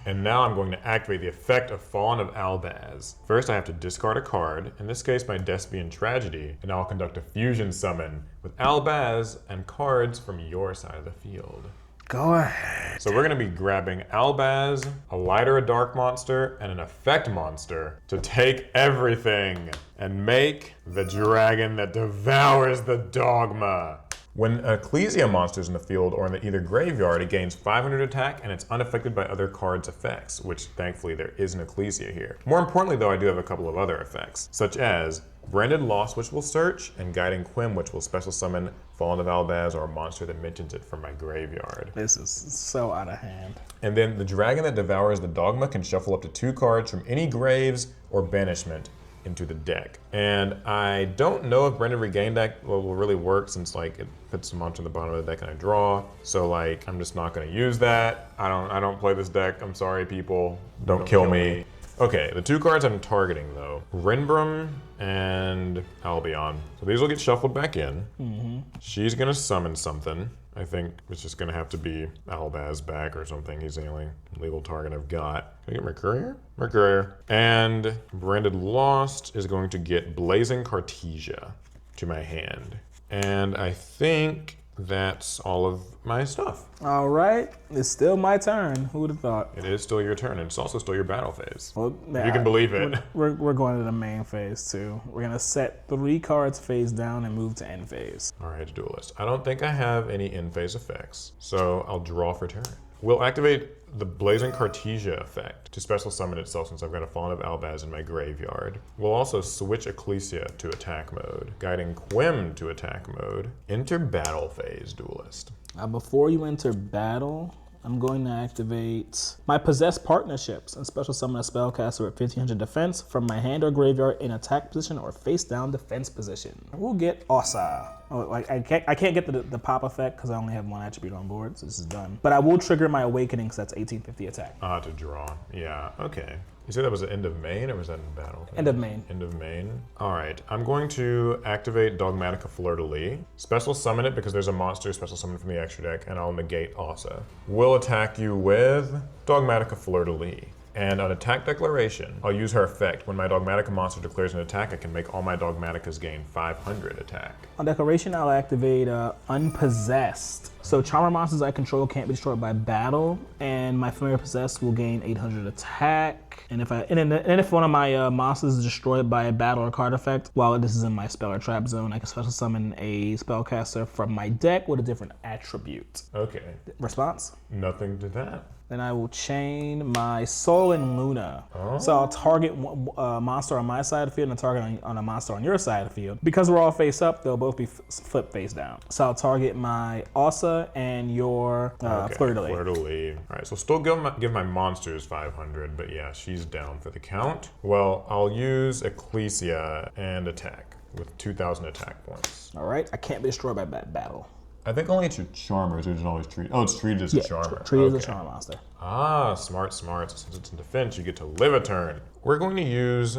And now I'm going to activate the effect of Fallen of Albaz. First, I have to discard a card, in this case my Despian Tragedy, and I'll conduct a fusion summon with Albaz and cards from your side of the field. Go ahead. So we're gonna be grabbing Albaz, a light or a dark monster, and an effect monster to take everything and make the dragon that devours the dogma. When Ecclesia monster is in the field or in the either graveyard, it gains 500 attack and it's unaffected by other cards' effects, which thankfully there is an Ecclesia here. More importantly though, I do have a couple of other effects, such as Branded Lost, which will search, and Guiding Quim, which will special summon Fallen of Albaz or a monster that mentions it from my graveyard. This is so out of hand. And then the dragon that devours the dogma can shuffle up to 2 cards from any graves or banishment into the deck. And I don't know if Branded Regain deck will really work, since like it puts a monster in the bottom of the deck and I draw. So like I'm just not gonna use that. I don't play this deck. I'm sorry, people. Don't kill me. Okay, the 2 cards I'm targeting though, Rinbrum and Albion. So these will get shuffled back in. She's gonna summon something. I think it's just gonna have to be Albaz back or something. He's the only legal target I've got. Can I get Mercurier? Mercurier. And Branded Lost is going to get Blazing Cartesia to my hand. And I think that's all of my stuff. All right, it's still my turn. Who would have thought? It is still your turn, and it's also still your battle phase. Well, You can believe it. We're going to the main phase too. We're gonna set 3 cards face down and move to end phase. All right, Duelist. I don't think I have any in-phase effects, so I'll draw for turn. We'll activate the Blazing Cartesia effect to special summon itself since I've got a Fallen of Albaz in my graveyard. We'll also switch Ecclesia to attack mode, Guiding Quim to attack mode. Enter battle phase, Duelist. Before you enter battle, I'm going to activate my Possessed Partnerships and special summon a spellcaster with 1500 defense from my hand or graveyard in attack position or face down defense position. We'll get Osa. Oh, like I can't get the pop effect because I only have one attribute on board, so this is done. But I will trigger my Awakening, so that's 1850 attack. To draw. Yeah, okay. You said that was the end of main, or was that in battle? End of main. End of main. All right, I'm going to activate Dogmatica Fleur-de-Lis. Special summon it because there's a monster special summon from the extra deck, and I'll negate Osa. We'll attack you with Dogmatica Fleur-de-Lis. And on attack declaration, I'll use her effect. When my Dogmatica monster declares an attack, I can make all my Dogmaticas gain 500 attack. On declaration, I'll activate Unpossessed. So Charmer monsters I control can't be destroyed by battle, and my Familiar Possessed will gain 800 attack. And if one of my monsters is destroyed by a battle or card effect, while this is in my spell or trap zone, I can special summon a spellcaster from my deck with a different attribute. Okay. Response? Nothing to that. Then I will chain my Soul and Luna. Oh. So I'll target a monster on my side of the field and a target on a monster on your side of the field. Because we're all face up, they'll both be flipped face down. So I'll target my Osa and your Fleur-de-Lis. Fleur-de-Lis. All right, so still give my monsters 500, but yeah, she's down for the count. Well, I'll use Ecclesia and attack with 2,000 attack points. All right, I can't be destroyed by battle. I think only to Charmers, which is always treated. Oh, it's treated as a Charmer. Treated as a Charmer monster. Ah, smart. So since it's in defense, you get to live a turn. We're going to use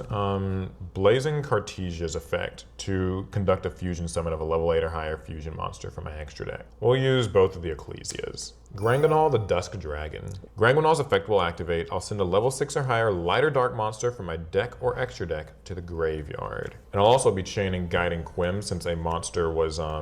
Blazing Cartesia's effect to conduct a fusion summon of a level 8 or higher fusion monster from my extra deck. We'll use both of the Ecclesias. Granganol the Dusk Dragon. Granganol's effect will activate. I'll send a level 6 or higher light or dark monster from my deck or extra deck to the graveyard. And I'll also be chaining Guiding Quim since a monster was a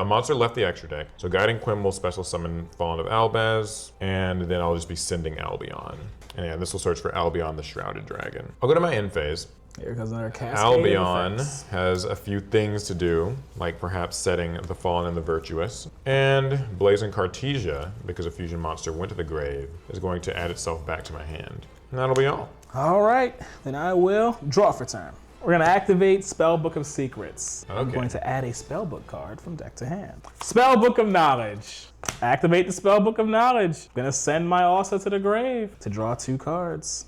monster left the extra deck. So Guiding Quim will special summon Fallen of Albaz, and then I'll just be sending Albion. And yeah, this will search for Albion the Shrouded Dragon. I'll go to my end phase. Here comes another cascade. Albion has a few things to do, like perhaps setting the Fallen and the Virtuous. And Blazing Cartesia, because a fusion monster went to the grave, is going to add itself back to my hand. And that'll be all. All right, then I will draw for turn. We're gonna activate Spellbook of Secrets. Okay. I'm going to add a Spellbook card from deck to hand. Spellbook of Knowledge. Activate the Spellbook of Knowledge. I'm gonna send my Osa to the grave to draw 2 cards.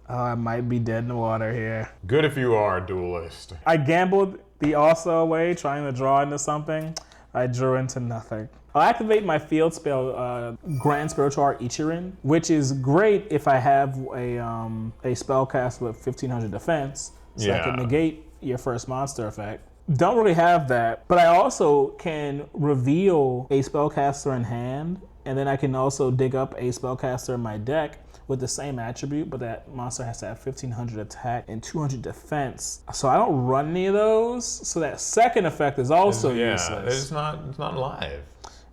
Oh, I might be dead in the water here. Good if you are, Duelist. I gambled the Osa away, trying to draw into something. I drew into nothing. I'll activate my field spell, Grand Spiritual Art Ichirin, which is great if I have a spell cast with 1500 defense. So I can negate your first monster effect. Don't really have that, but I also can reveal a spellcaster in hand, and then I can also dig up a spellcaster in my deck with the same attribute, but that monster has to have 1500 attack and 200 defense. So I don't run any of those, so that second effect is also useless. It's not live.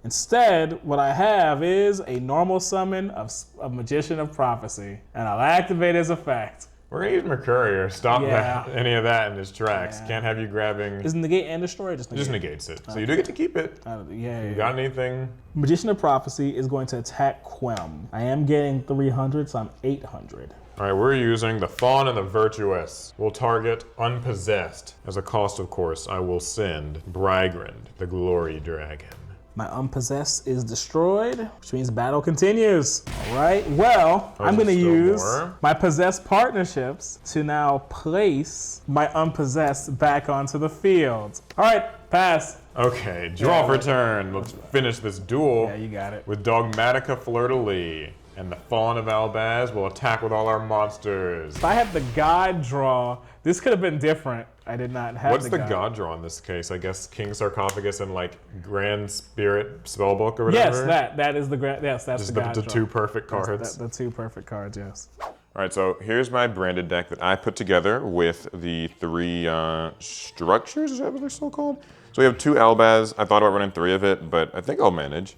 Instead, what I have is a normal summon of Magician of Prophecy, and I'll activate his effect. We're gonna use Mercurier. Stop any of that in his tracks. Yeah. Can't have you grabbing. Is negate and destroy? Just negates it. So you do get to keep it. You got anything? Magician of Prophecy is going to attack Quem. I am getting 300, so I'm 800. All right, we're using the Fawn and the Virtuous. We'll target Unpossessed. As a cost, of course, I will send Brygrind, the Glory Dragon. My Unpossessed is destroyed, which means battle continues. All right, well, I'm gonna use my Possessed Partnerships to now place my Unpossessed back onto the field. All right, pass. Okay, draw for turn. Let's finish this duel. Yeah, you got it. With Dogmatica Fleur-de-Lis. And the Fallen of Albaz will attack with all our monsters. If I had the God draw, this could have been different. I did not have What's the God draw in this case? I guess King Sarcophagus and like Grand Spirit Spellbook or whatever? Yes, that is the grand. Yes, that's just the God the draw. 2 perfect cards. The 2 perfect cards, yes. All right, so here's my branded deck that I put together with the 3 structures. Is that what they're still called? So we have 2 Albaz. I thought about running 3 of it, but I think I'll manage.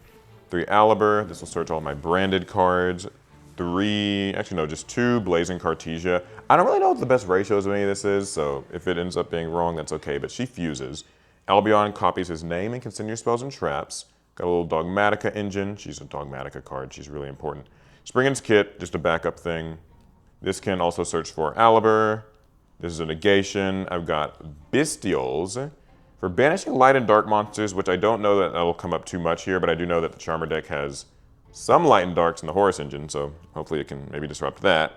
3 Alibur, this will search all my branded cards. 2 Blazing Cartesia. I don't really know what the best ratios of any of this is, so if it ends up being wrong, that's okay, but she fuses. Albion copies his name and can send your spells and traps. Got a little Dogmatica engine. She's a Dogmatica card, she's really important. Springin's Kit, just a backup thing. This can also search for Alibur. This is a negation. I've got Bestials. For banishing light and dark monsters, which I don't know that will come up too much here, but I do know that the Charmer deck has some light and darks in the Horus engine, so hopefully it can maybe disrupt that.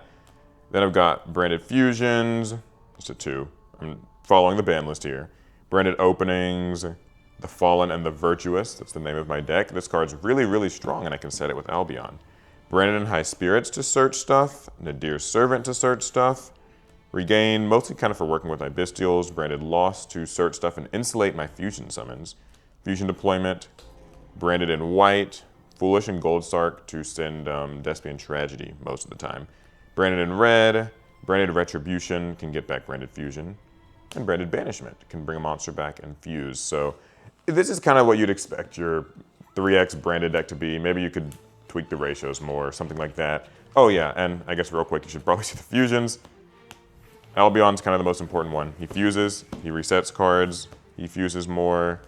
Then I've got Branded Fusions, just a 2. I'm following the ban list here. Branded Openings, the Fallen and the Virtuous, that's the name of my deck. This card's really, really strong, and I can set it with Albion. Branded and High Spirits to search stuff, Nadir's Servant to search stuff, Regain, mostly kind of for working with my Bestials, Branded Lost to search stuff and insulate my Fusion summons. Fusion Deployment, Branded in White, Foolish and Goldstark to send Despian Tragedy most of the time. Branded in Red, Branded Retribution can get back Branded Fusion, and Branded Banishment can bring a monster back and fuse. So this is kind of what you'd expect your 3x branded deck to be. Maybe you could tweak the ratios more, something like that. Oh yeah, and I guess real quick, you should probably see the fusions. Albion's kind of the most important one. He fuses, he resets cards, he fuses more.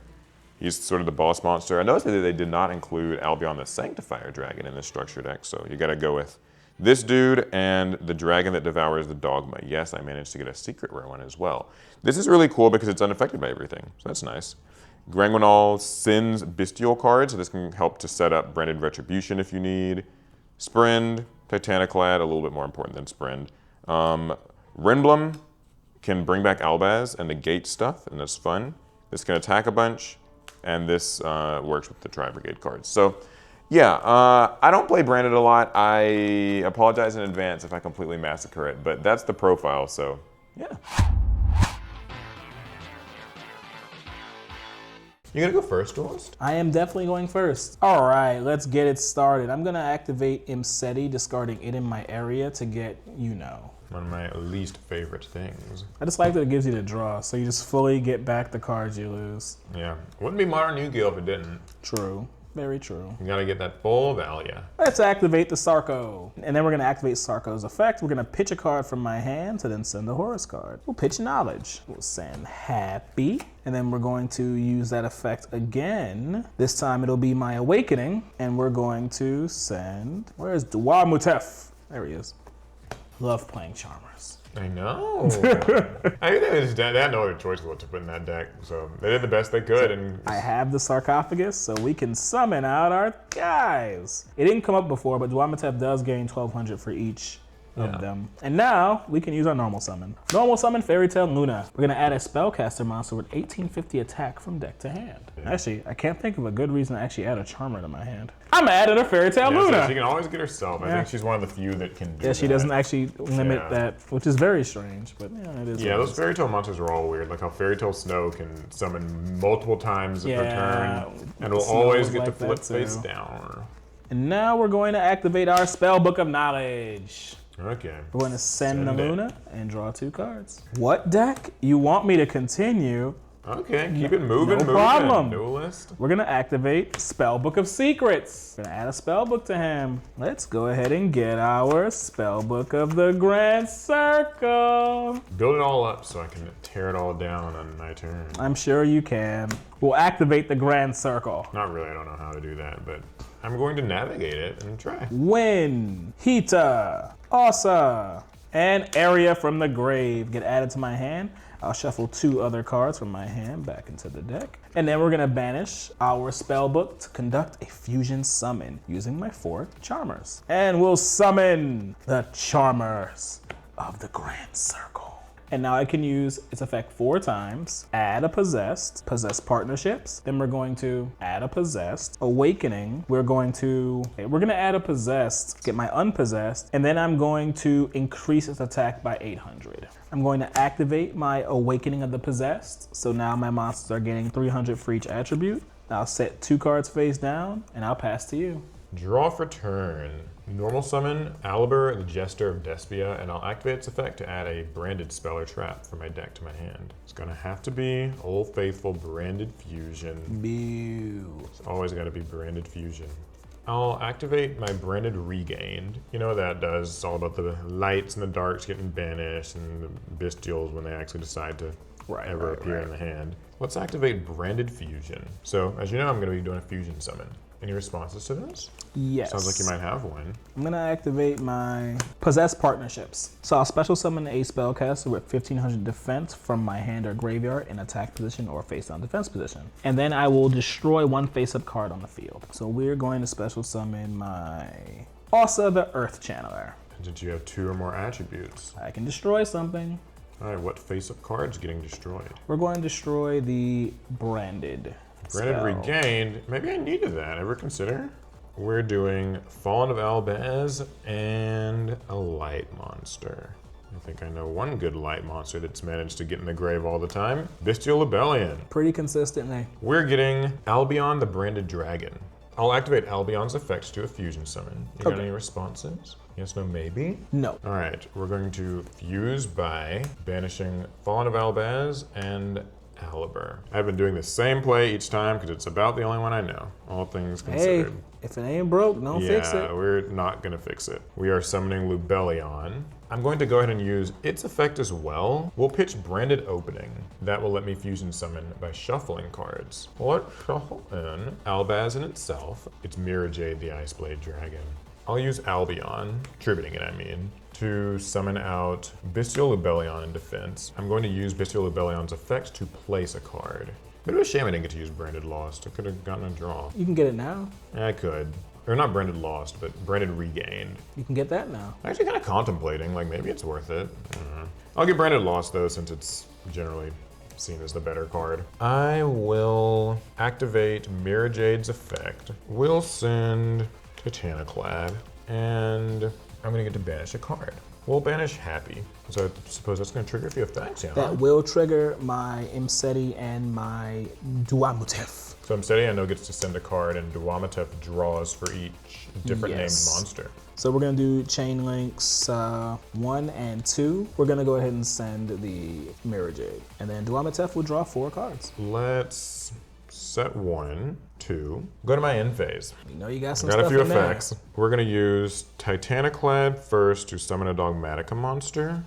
He's sort of the boss monster. I noticed that they did not include Albion the Sanctifier Dragon in this structure deck, so you gotta go with this dude and the dragon that devours the dogma. Yes, I managed to get a secret rare one as well. This is really cool because it's unaffected by everything, so that's nice. Granguinal sends Bestial cards, so this can help to set up Branded Retribution if you need. Sprend, Titaniclad, a little bit more important than Sprend. Renblem can bring back Albaz and negate stuff, and that's fun. This can attack a bunch, and this works with the Tri-Brigade cards. So yeah, I don't play Branded a lot. I apologize in advance if I completely massacre it, but that's the profile, so yeah. You gonna go first, Duelist? I am definitely going first. All right, let's get it started. I'm gonna activate Imseti, discarding it in my area to get, you know. One of my least favorite things. I just like that it gives you the draw, so you just fully get back the cards you lose. Yeah, wouldn't be Modern Yu-Gi-Oh if it didn't. True. Very true. You gotta get that full value. Let's activate the Sarko. And then we're gonna activate Sarko's effect. We're gonna pitch a card from my hand to then send a Horus card. We'll pitch Knowledge. We'll send Happy. And then we're going to use that effect again. This time it'll be my Awakening. And we're going to send, where's Duel Mutef? There he is. Love playing Charmers. I know. I think they had no other choice what to put in that deck, so they did the best they could. And I have the Sarcophagus, so we can summon out our guys. It didn't come up before, but Duamatep does gain 1,200 for each of them. And now we can use our normal summon. Normal summon Fairy Tale Luna. We're gonna add a spellcaster monster with 1850 attack from deck to hand. Yeah. Actually, I can't think of a good reason to actually add a Charmer to my hand. I'm adding a Fairy Tale Luna. So she can always get herself. I think she's one of the few that can do that. She doesn't actually limit that, which is very strange, but yeah, it is. Yeah, those Fairy Tale monsters are all weird. Like how Fairy Tale Snow can summon multiple times per turn, and will always get to flip face down. And now we're going to activate our Spellbook of Knowledge. Okay. We're going to send the Luna and draw 2 cards. What deck you want me to continue? Okay, keep it moving, no problem. Duelist. We're gonna activate Spellbook of Secrets. We're gonna add a spellbook to him. Let's go ahead and get our Spellbook of the Grand Circle. Build it all up so I can tear it all down on my turn. I'm sure you can. We'll activate the Grand Circle. Not really, I don't know how to do that, but I'm going to navigate it and try. Win, Hita, Asa, and Area from the Grave get added to my hand. I'll shuffle 2 other cards from my hand back into the deck. And then we're gonna banish our spellbook to conduct a fusion summon using my 4 Charmers. And we'll summon the Charmers of the Grand Circle. And now I can use its effect 4 times, add a Possessed Partnerships, then we're going to add a Possessed, Awakening, we're gonna add a Possessed, get my Unpossessed, and then I'm going to increase its attack by 800. I'm going to activate my Awakening of the Possessed, so now my monsters are gaining 300 for each attribute. I'll set 2 cards face down, and I'll pass to you. Draw for turn. Normal summon Alibur, the Jester of Despia, and I'll activate its effect to add a branded spell or trap from my deck to my hand. It's gonna have to be Old Faithful Branded Fusion. Boo. It's always gotta be Branded Fusion. I'll activate my Branded Regained. You know what that does. It's all about the lights and the darks getting banished and the bestials when they actually decide to ever appear in the hand. Let's activate Branded Fusion. So, as you know, I'm going to be doing a fusion summon. Any responses to this? Yes. Sounds like you might have one. I'm gonna activate my Possess Partnerships. So I'll special summon a spellcaster with 1500 defense from my hand or graveyard in attack position or face-down defense position. And then I will destroy one face-up card on the field. So we're going to special summon my Asa the Earth Channeler. Did you have 2 or more attributes? I can destroy something. All right, what face-up card's getting destroyed? We're going to destroy the Branded Branded Regained. Maybe I needed that. Ever consider? We're doing Fallen of Albaz and a light monster. I think I know one good light monster that's managed to get in the grave all the time. Bestial Rebellion. Pretty consistently. We're getting Albion the Branded Dragon. I'll activate Albion's effects to a fusion summon. You got any responses? Yes, no, maybe? No. All right, we're going to fuse by banishing Fallen of Albaz and Aliber. I've been doing the same play each time because it's about the only one I know, all things considered. Hey, if it ain't broke, don't fix it. Yeah, we're not gonna fix it. We are summoning Lubellion. I'm going to go ahead and use its effect as well. We'll pitch Branded Opening. That will let me fusion summon by shuffling cards. Let's shuffle in Albaz in itself. It's Mirror Jade, the Ice Blade Dragon. I'll use Albion, tributing it I mean, to summon out Bestial Lubellion in defense. I'm going to use Bestial Lubellion's effect to place a card. Bit of a shame I didn't get to use Branded Lost. I could have gotten a draw. You can get it now. I could. Or not Branded Lost, but Branded Regained. You can get that now. I'm actually kind of contemplating, like maybe it's worth it. I'll get Branded Lost though, since it's generally seen as the better card. I will activate Mirror Jade's effect. We'll send Titaniclad, and I'm gonna get to banish a card. We'll banish Happy. So I suppose that's gonna trigger a few effects, yeah. That will trigger my Imseti and my Duamutif. So Imseti I know gets to send a card, and Duamutif draws for each different named monster. So we're gonna do chain links 1 and 2. We're gonna go ahead and send the Mirror Jade. And then Duamutif will draw 4 cards. Let's set 1, 2. Go to my end phase. You know you got some Got stuff a few in there. effects. We're gonna use Titaniclad first to summon a Dogmatica monster.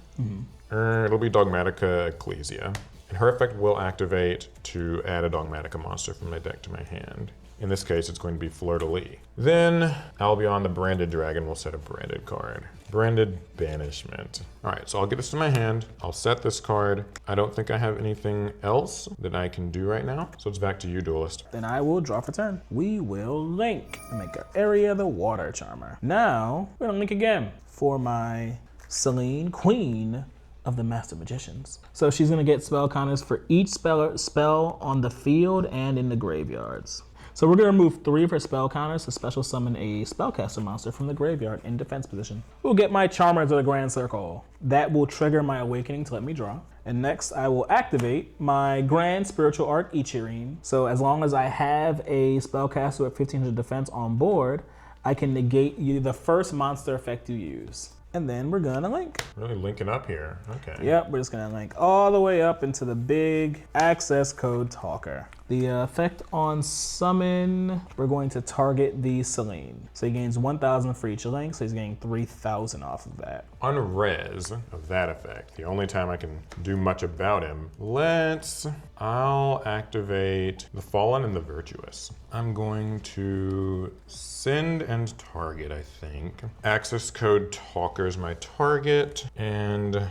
It'll be Dogmatica Ecclesia. And her effect will activate to add a Dogmatica monster from my deck to my hand. In this case, it's going to be Fleur-de-Lis. Then Albion the Branded Dragon will set a branded card. Branded Banishment. All right, so I'll get this to my hand. I'll set this card. I don't think I have anything else that I can do right now. So it's back to you, Duelist. Then I will draw for turn. We will link and make our area the Water Charmer. Now, we're gonna link again for my Selene, Queen of the Master Magicians. So she's gonna get spell counters for each spell on the field and in the graveyards. So we're gonna remove 3 of her spell counters to special summon a spellcaster monster from the graveyard in defense position. We'll get my Charmer to the Grand Circle. That will trigger my Awakening to let me draw. And next I will activate my Grand Spiritual Arc Ichirin. So as long as I have a spellcaster with 1500 defense on board, I can negate the first monster effect you use. And then we're gonna link. Really linking up here, okay. Yep, we're just gonna link all the way up into the big access code talker. The effect on summon, we're going to target the Selene. So he gains 1,000 for each link, so he's getting 3,000 off of that. On res of that effect, the only time I can do much about him, I'll activate the Fallen and the Virtuous. I'm going to send and target, I think. Access code talker is my target, and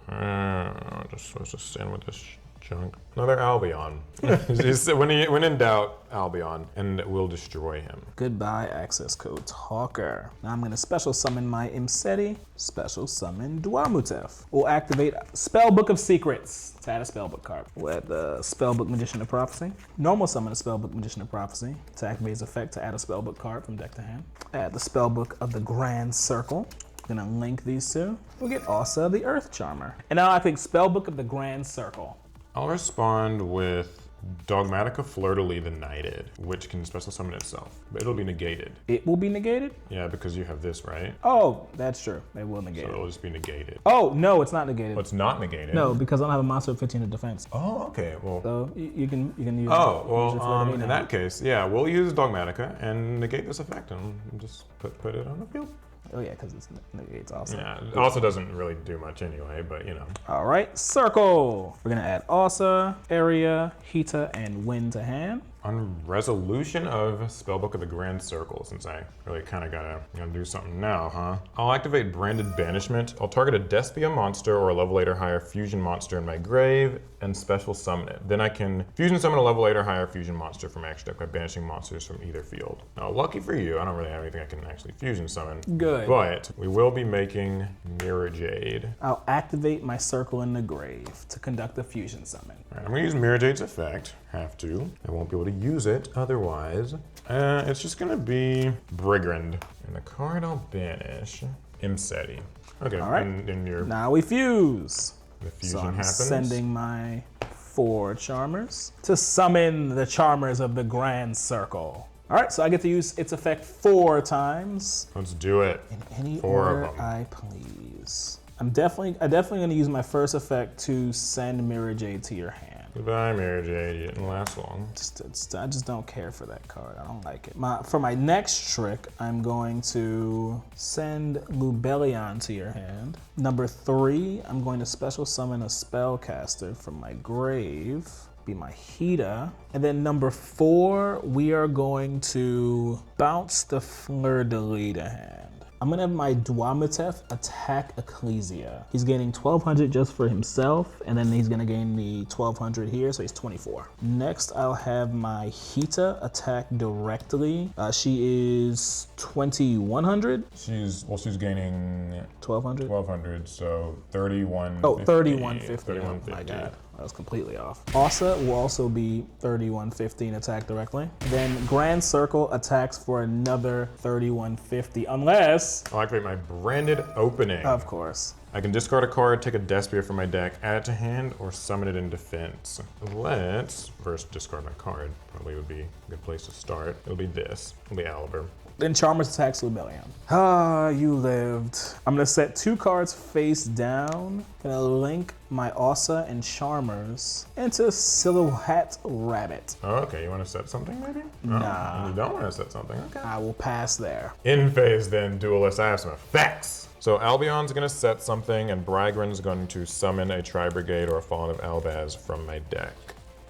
I'm just supposed to send with this junk. Another Albion. When in doubt, Albion, and we'll destroy him. Goodbye, access code talker. Now I'm gonna special summon my Imseti, special summon Duamutif. We'll activate Spellbook of Secrets to add a spellbook card. We'll add the Spellbook Magician of Prophecy. Normal summon a Spellbook Magician of Prophecy to activate his effect to add a spellbook card from deck to hand. Add the Spellbook of the Grand Circle. Gonna link these 2. We'll get Asa the Earth Charmer. And now I think Spellbook of the Grand Circle. I'll respond with Dogmatica Fleur-de-Lis the Knighted, which can special summon itself, but it'll be negated. It will be negated? Yeah, because you have this, right? Oh, that's true. It will negate So it. it'll just be negated. Oh, no, it's not negated. Well, it's not negated. No, because I don't have a monster with 15 in defense. Oh, okay. Well. So you can use. Oh, use well. it for In that case, yeah, we'll use Dogmatica and negate this effect, and just put it on the field. Oh yeah, because it negates also. Yeah, it also doesn't really do much anyway, but you know. All right, circle. We're gonna add Asa, Area, Hita, and Wind to hand. On resolution of Spellbook of the Grand Circle, since I really kind of gotta do something now, huh? I'll activate Branded Banishment. I'll target a Despia monster or a level 8 or higher fusion monster in my grave and special summon it. Then I can fusion summon a level 8 or higher fusion monster from my extra deck by banishing monsters from either field. Now, lucky for you, I don't really have anything I can actually fusion summon. Good. But we will be making Mirror Jade. I'll activate my circle in the grave to conduct a fusion summon. All right, I'm gonna use Mirror Jade's effect. Have to. I won't be able to use it otherwise. It's just gonna be Brigand. And the card I'll banish, Imseti. Okay, All right. and your Now we fuse. the fusion So I'm happens. sending my 4 Charmers to summon the Charmers of the Grand Circle. All right, so I get to use its effect 4 times. Let's do it. In any 4 order of them. I please. I'm definitely gonna use my first effect to send Mirror Jade to your hand. Goodbye, Mirror Jade. You didn't last long. I just don't care for that card. I don't like it. For my next trick, I'm going to send Lubellion to your hand. Number 3, I'm going to special summon a spellcaster from my grave. Be my Hita. And then number 4, we are going to bounce the Fleur-de-Lis to hand. I'm gonna have my Dwamatef attack Ecclesia. He's gaining 1200 just for himself, and then he's gonna gain the 1200 here, so he's 24. Next, I'll have my Hita attack directly. She is 2100. She's gaining 1200. 1200, so 31. Oh, 3150. 3150. Oh my god. I was completely off. Asa will also be 3150 and attack directly. Then Grand Circle attacks for another 3150, unless... I'll activate my Branded Opening. Of course. I can discard a card, take a Despia from my deck, add it to hand, or summon it in defense. Let's first discard my card. Probably would be a good place to start. It'll be this. It'll be Aliber. Then Charmers attacks Lubellion. Ah, you lived. I'm gonna set 2 cards face down. Gonna link my Asa and Charmers into Silhouette Rabbit. Oh, okay, you want to set something maybe? Nah. Oh, you don't want to set something, okay. I will pass there. In phase then, Duelist, I have some effects. So Albion's gonna set something and Brygran's going to summon a Tri-Brigade or a Fallen of Albaz from my deck.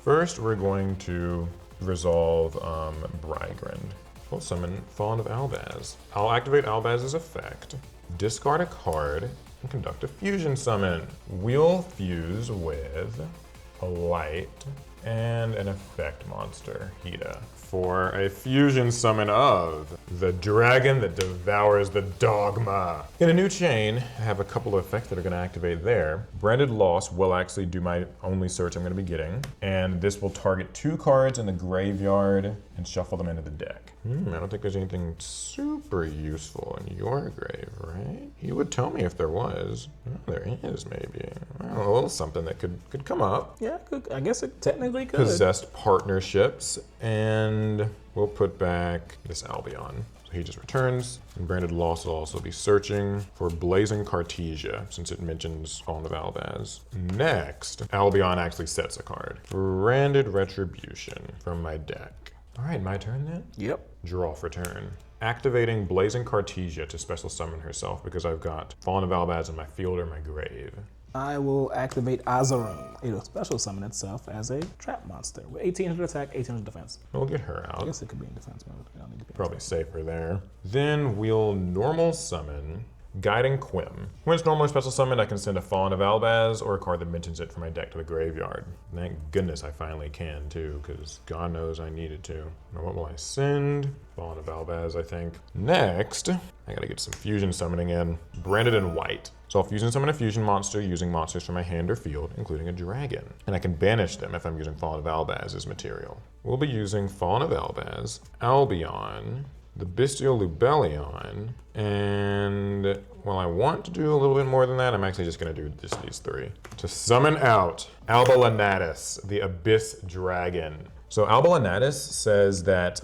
First, we're going to resolve Brygran. We'll summon Fallen of Albaz. I'll activate Albaz's effect, discard a card, and conduct a fusion summon. We'll fuse with a light and an effect monster, Hita, for a fusion summon of the dragon that devours the dogma. In a new chain, I have a couple of effects that are gonna activate there. Branded Loss will actually do my only search I'm gonna be getting, and this will target 2 cards in the graveyard and shuffle them into the deck. I don't think there's anything super useful in your grave, right? You would tell me if there was. Oh, there is maybe. Well, a little something that could come up. Yeah, I guess it technically could. Possessed Partnerships, and we'll put back this Albion. So he just returns, and Branded Loss will also be searching for Blazing Cartesia, since it mentions Fallen of Albaz. Next, Albion actually sets a card. Branded Retribution from my deck. All right, my turn then? Yep. Draw for turn. Activating Blazing Cartesia to special summon herself because I've got Fallen of Albaz in my field or my grave. I will activate Azaroon. It'll special summon itself as a trap monster with 1800 attack, 1800 defense. We'll get her out. I guess it could be in defense mode. I don't need to be. Probably safer there. Then we'll normal summon Guiding Quim. When it's normally special summoned, I can send a Fallen of Albaz or a card that mentions it from my deck to the graveyard. Thank goodness I finally can too, because God knows I needed to. Now what will I send? Fallen of Albaz, I think. Next, I gotta get some fusion summoning in. Branded in white. So I'll fusion summon a fusion monster using monsters from my hand or field, including a dragon. And I can banish them if I'm using Fallen of Albaz as material. We'll be using Fallen of Albaz, Albion, the Bestial Lubellion, and while I want to do a little bit more than that, I'm actually just gonna do just these 3. To summon out Albalanatus, the Abyss Dragon. So Albalanatus says that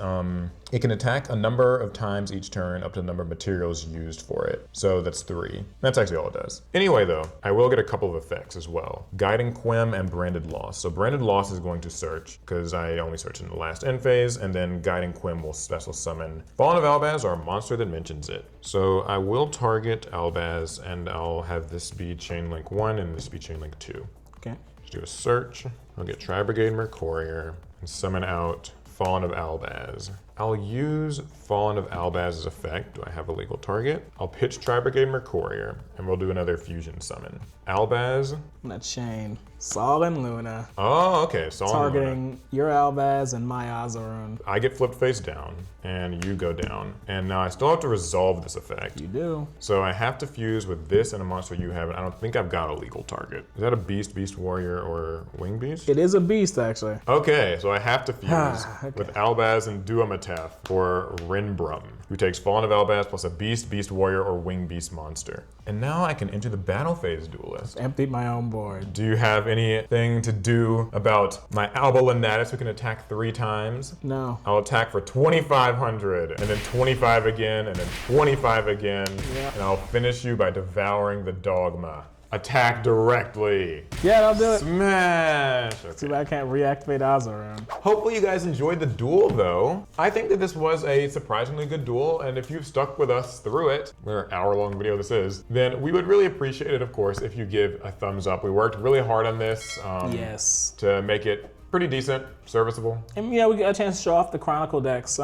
it can attack a number of times each turn up to the number of materials used for it. So that's 3. That's actually all it does. Anyway though, I will get a couple of effects as well. Guiding Quim and Branded Loss. So Branded Loss is going to search, because I only searched in the last end phase, and then Guiding Quim will special summon Fallen of Albaz or a monster that mentions it. So I will target Albaz, and I'll have this be chain link 1 and this be chain link 2. Okay. Just do a search. I'll get Tri-Brigade Mercourier and summon out Fallen of Albaz. I'll use Fallen of Albaz's effect. Do I have a legal target? I'll pitch Tri-Brigade Mercourier, and we'll do another fusion summon. Albaz. I'm gonna chain Sol and Luna. Oh, okay. Sol and Luna. Targeting your Albaz and my Azarun. I get flipped face down, and you go down. And now I still have to resolve this effect. You do. So I have to fuse with this and a monster you have, and I don't think I've got a legal target. Is that a beast, beast warrior, or wing beast? It is a beast, actually. Okay, so I have to fuse Okay. with Albaz and Duamatef for Rinbrum, who takes Fallen of Albaz plus a beast, beast warrior, or wing beast monster. And now I can enter the battle phase, Duelist. Emptied my own board. Do you have anything to do about my Alba Lunatus who can attack 3 times? No. I'll attack for 2,500, and then 25 again, and then 25 again, Yeah. and I'll finish you by devouring the Dogma. Attack directly. Yeah, that'll do it. Smash. Too Okay. bad I can't reactivate Azarun. Hopefully you guys enjoyed the duel though. I think that this was a surprisingly good duel, and if you've stuck with us through it, whatever hour-long video this is, then we would really appreciate it, of course, if you give a thumbs up. We worked really hard on this Yes. to make it pretty decent, serviceable. And yeah, we got a chance to show off the Chronicle decks.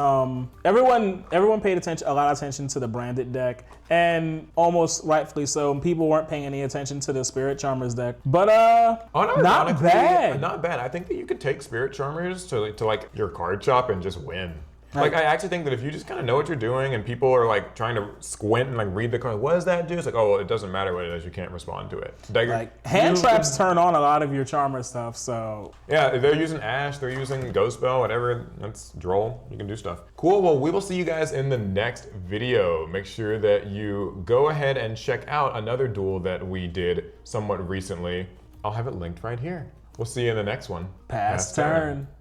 Everyone paid a lot of attention to the branded deck, and almost rightfully so. People weren't paying any attention to the Spirit Charmers deck, but not bad. Not bad. I think that you could take Spirit Charmers to like your card shop and just win. Like, I actually think that if you just kind of know what you're doing and people are like trying to squint and like read the card, what does that do? It's like, oh, well, it doesn't matter what it is, you can't respond to it. Like hand traps turn on a lot of your Charmer stuff, so. Yeah, they're using Ash, they're using Ghost Spell, whatever, that's Droll, you can do stuff. Cool, well, we will see you guys in the next video. Make sure that you go ahead and check out another duel that we did somewhat recently. I'll have it linked right here. We'll see you in the next one. Pass turn.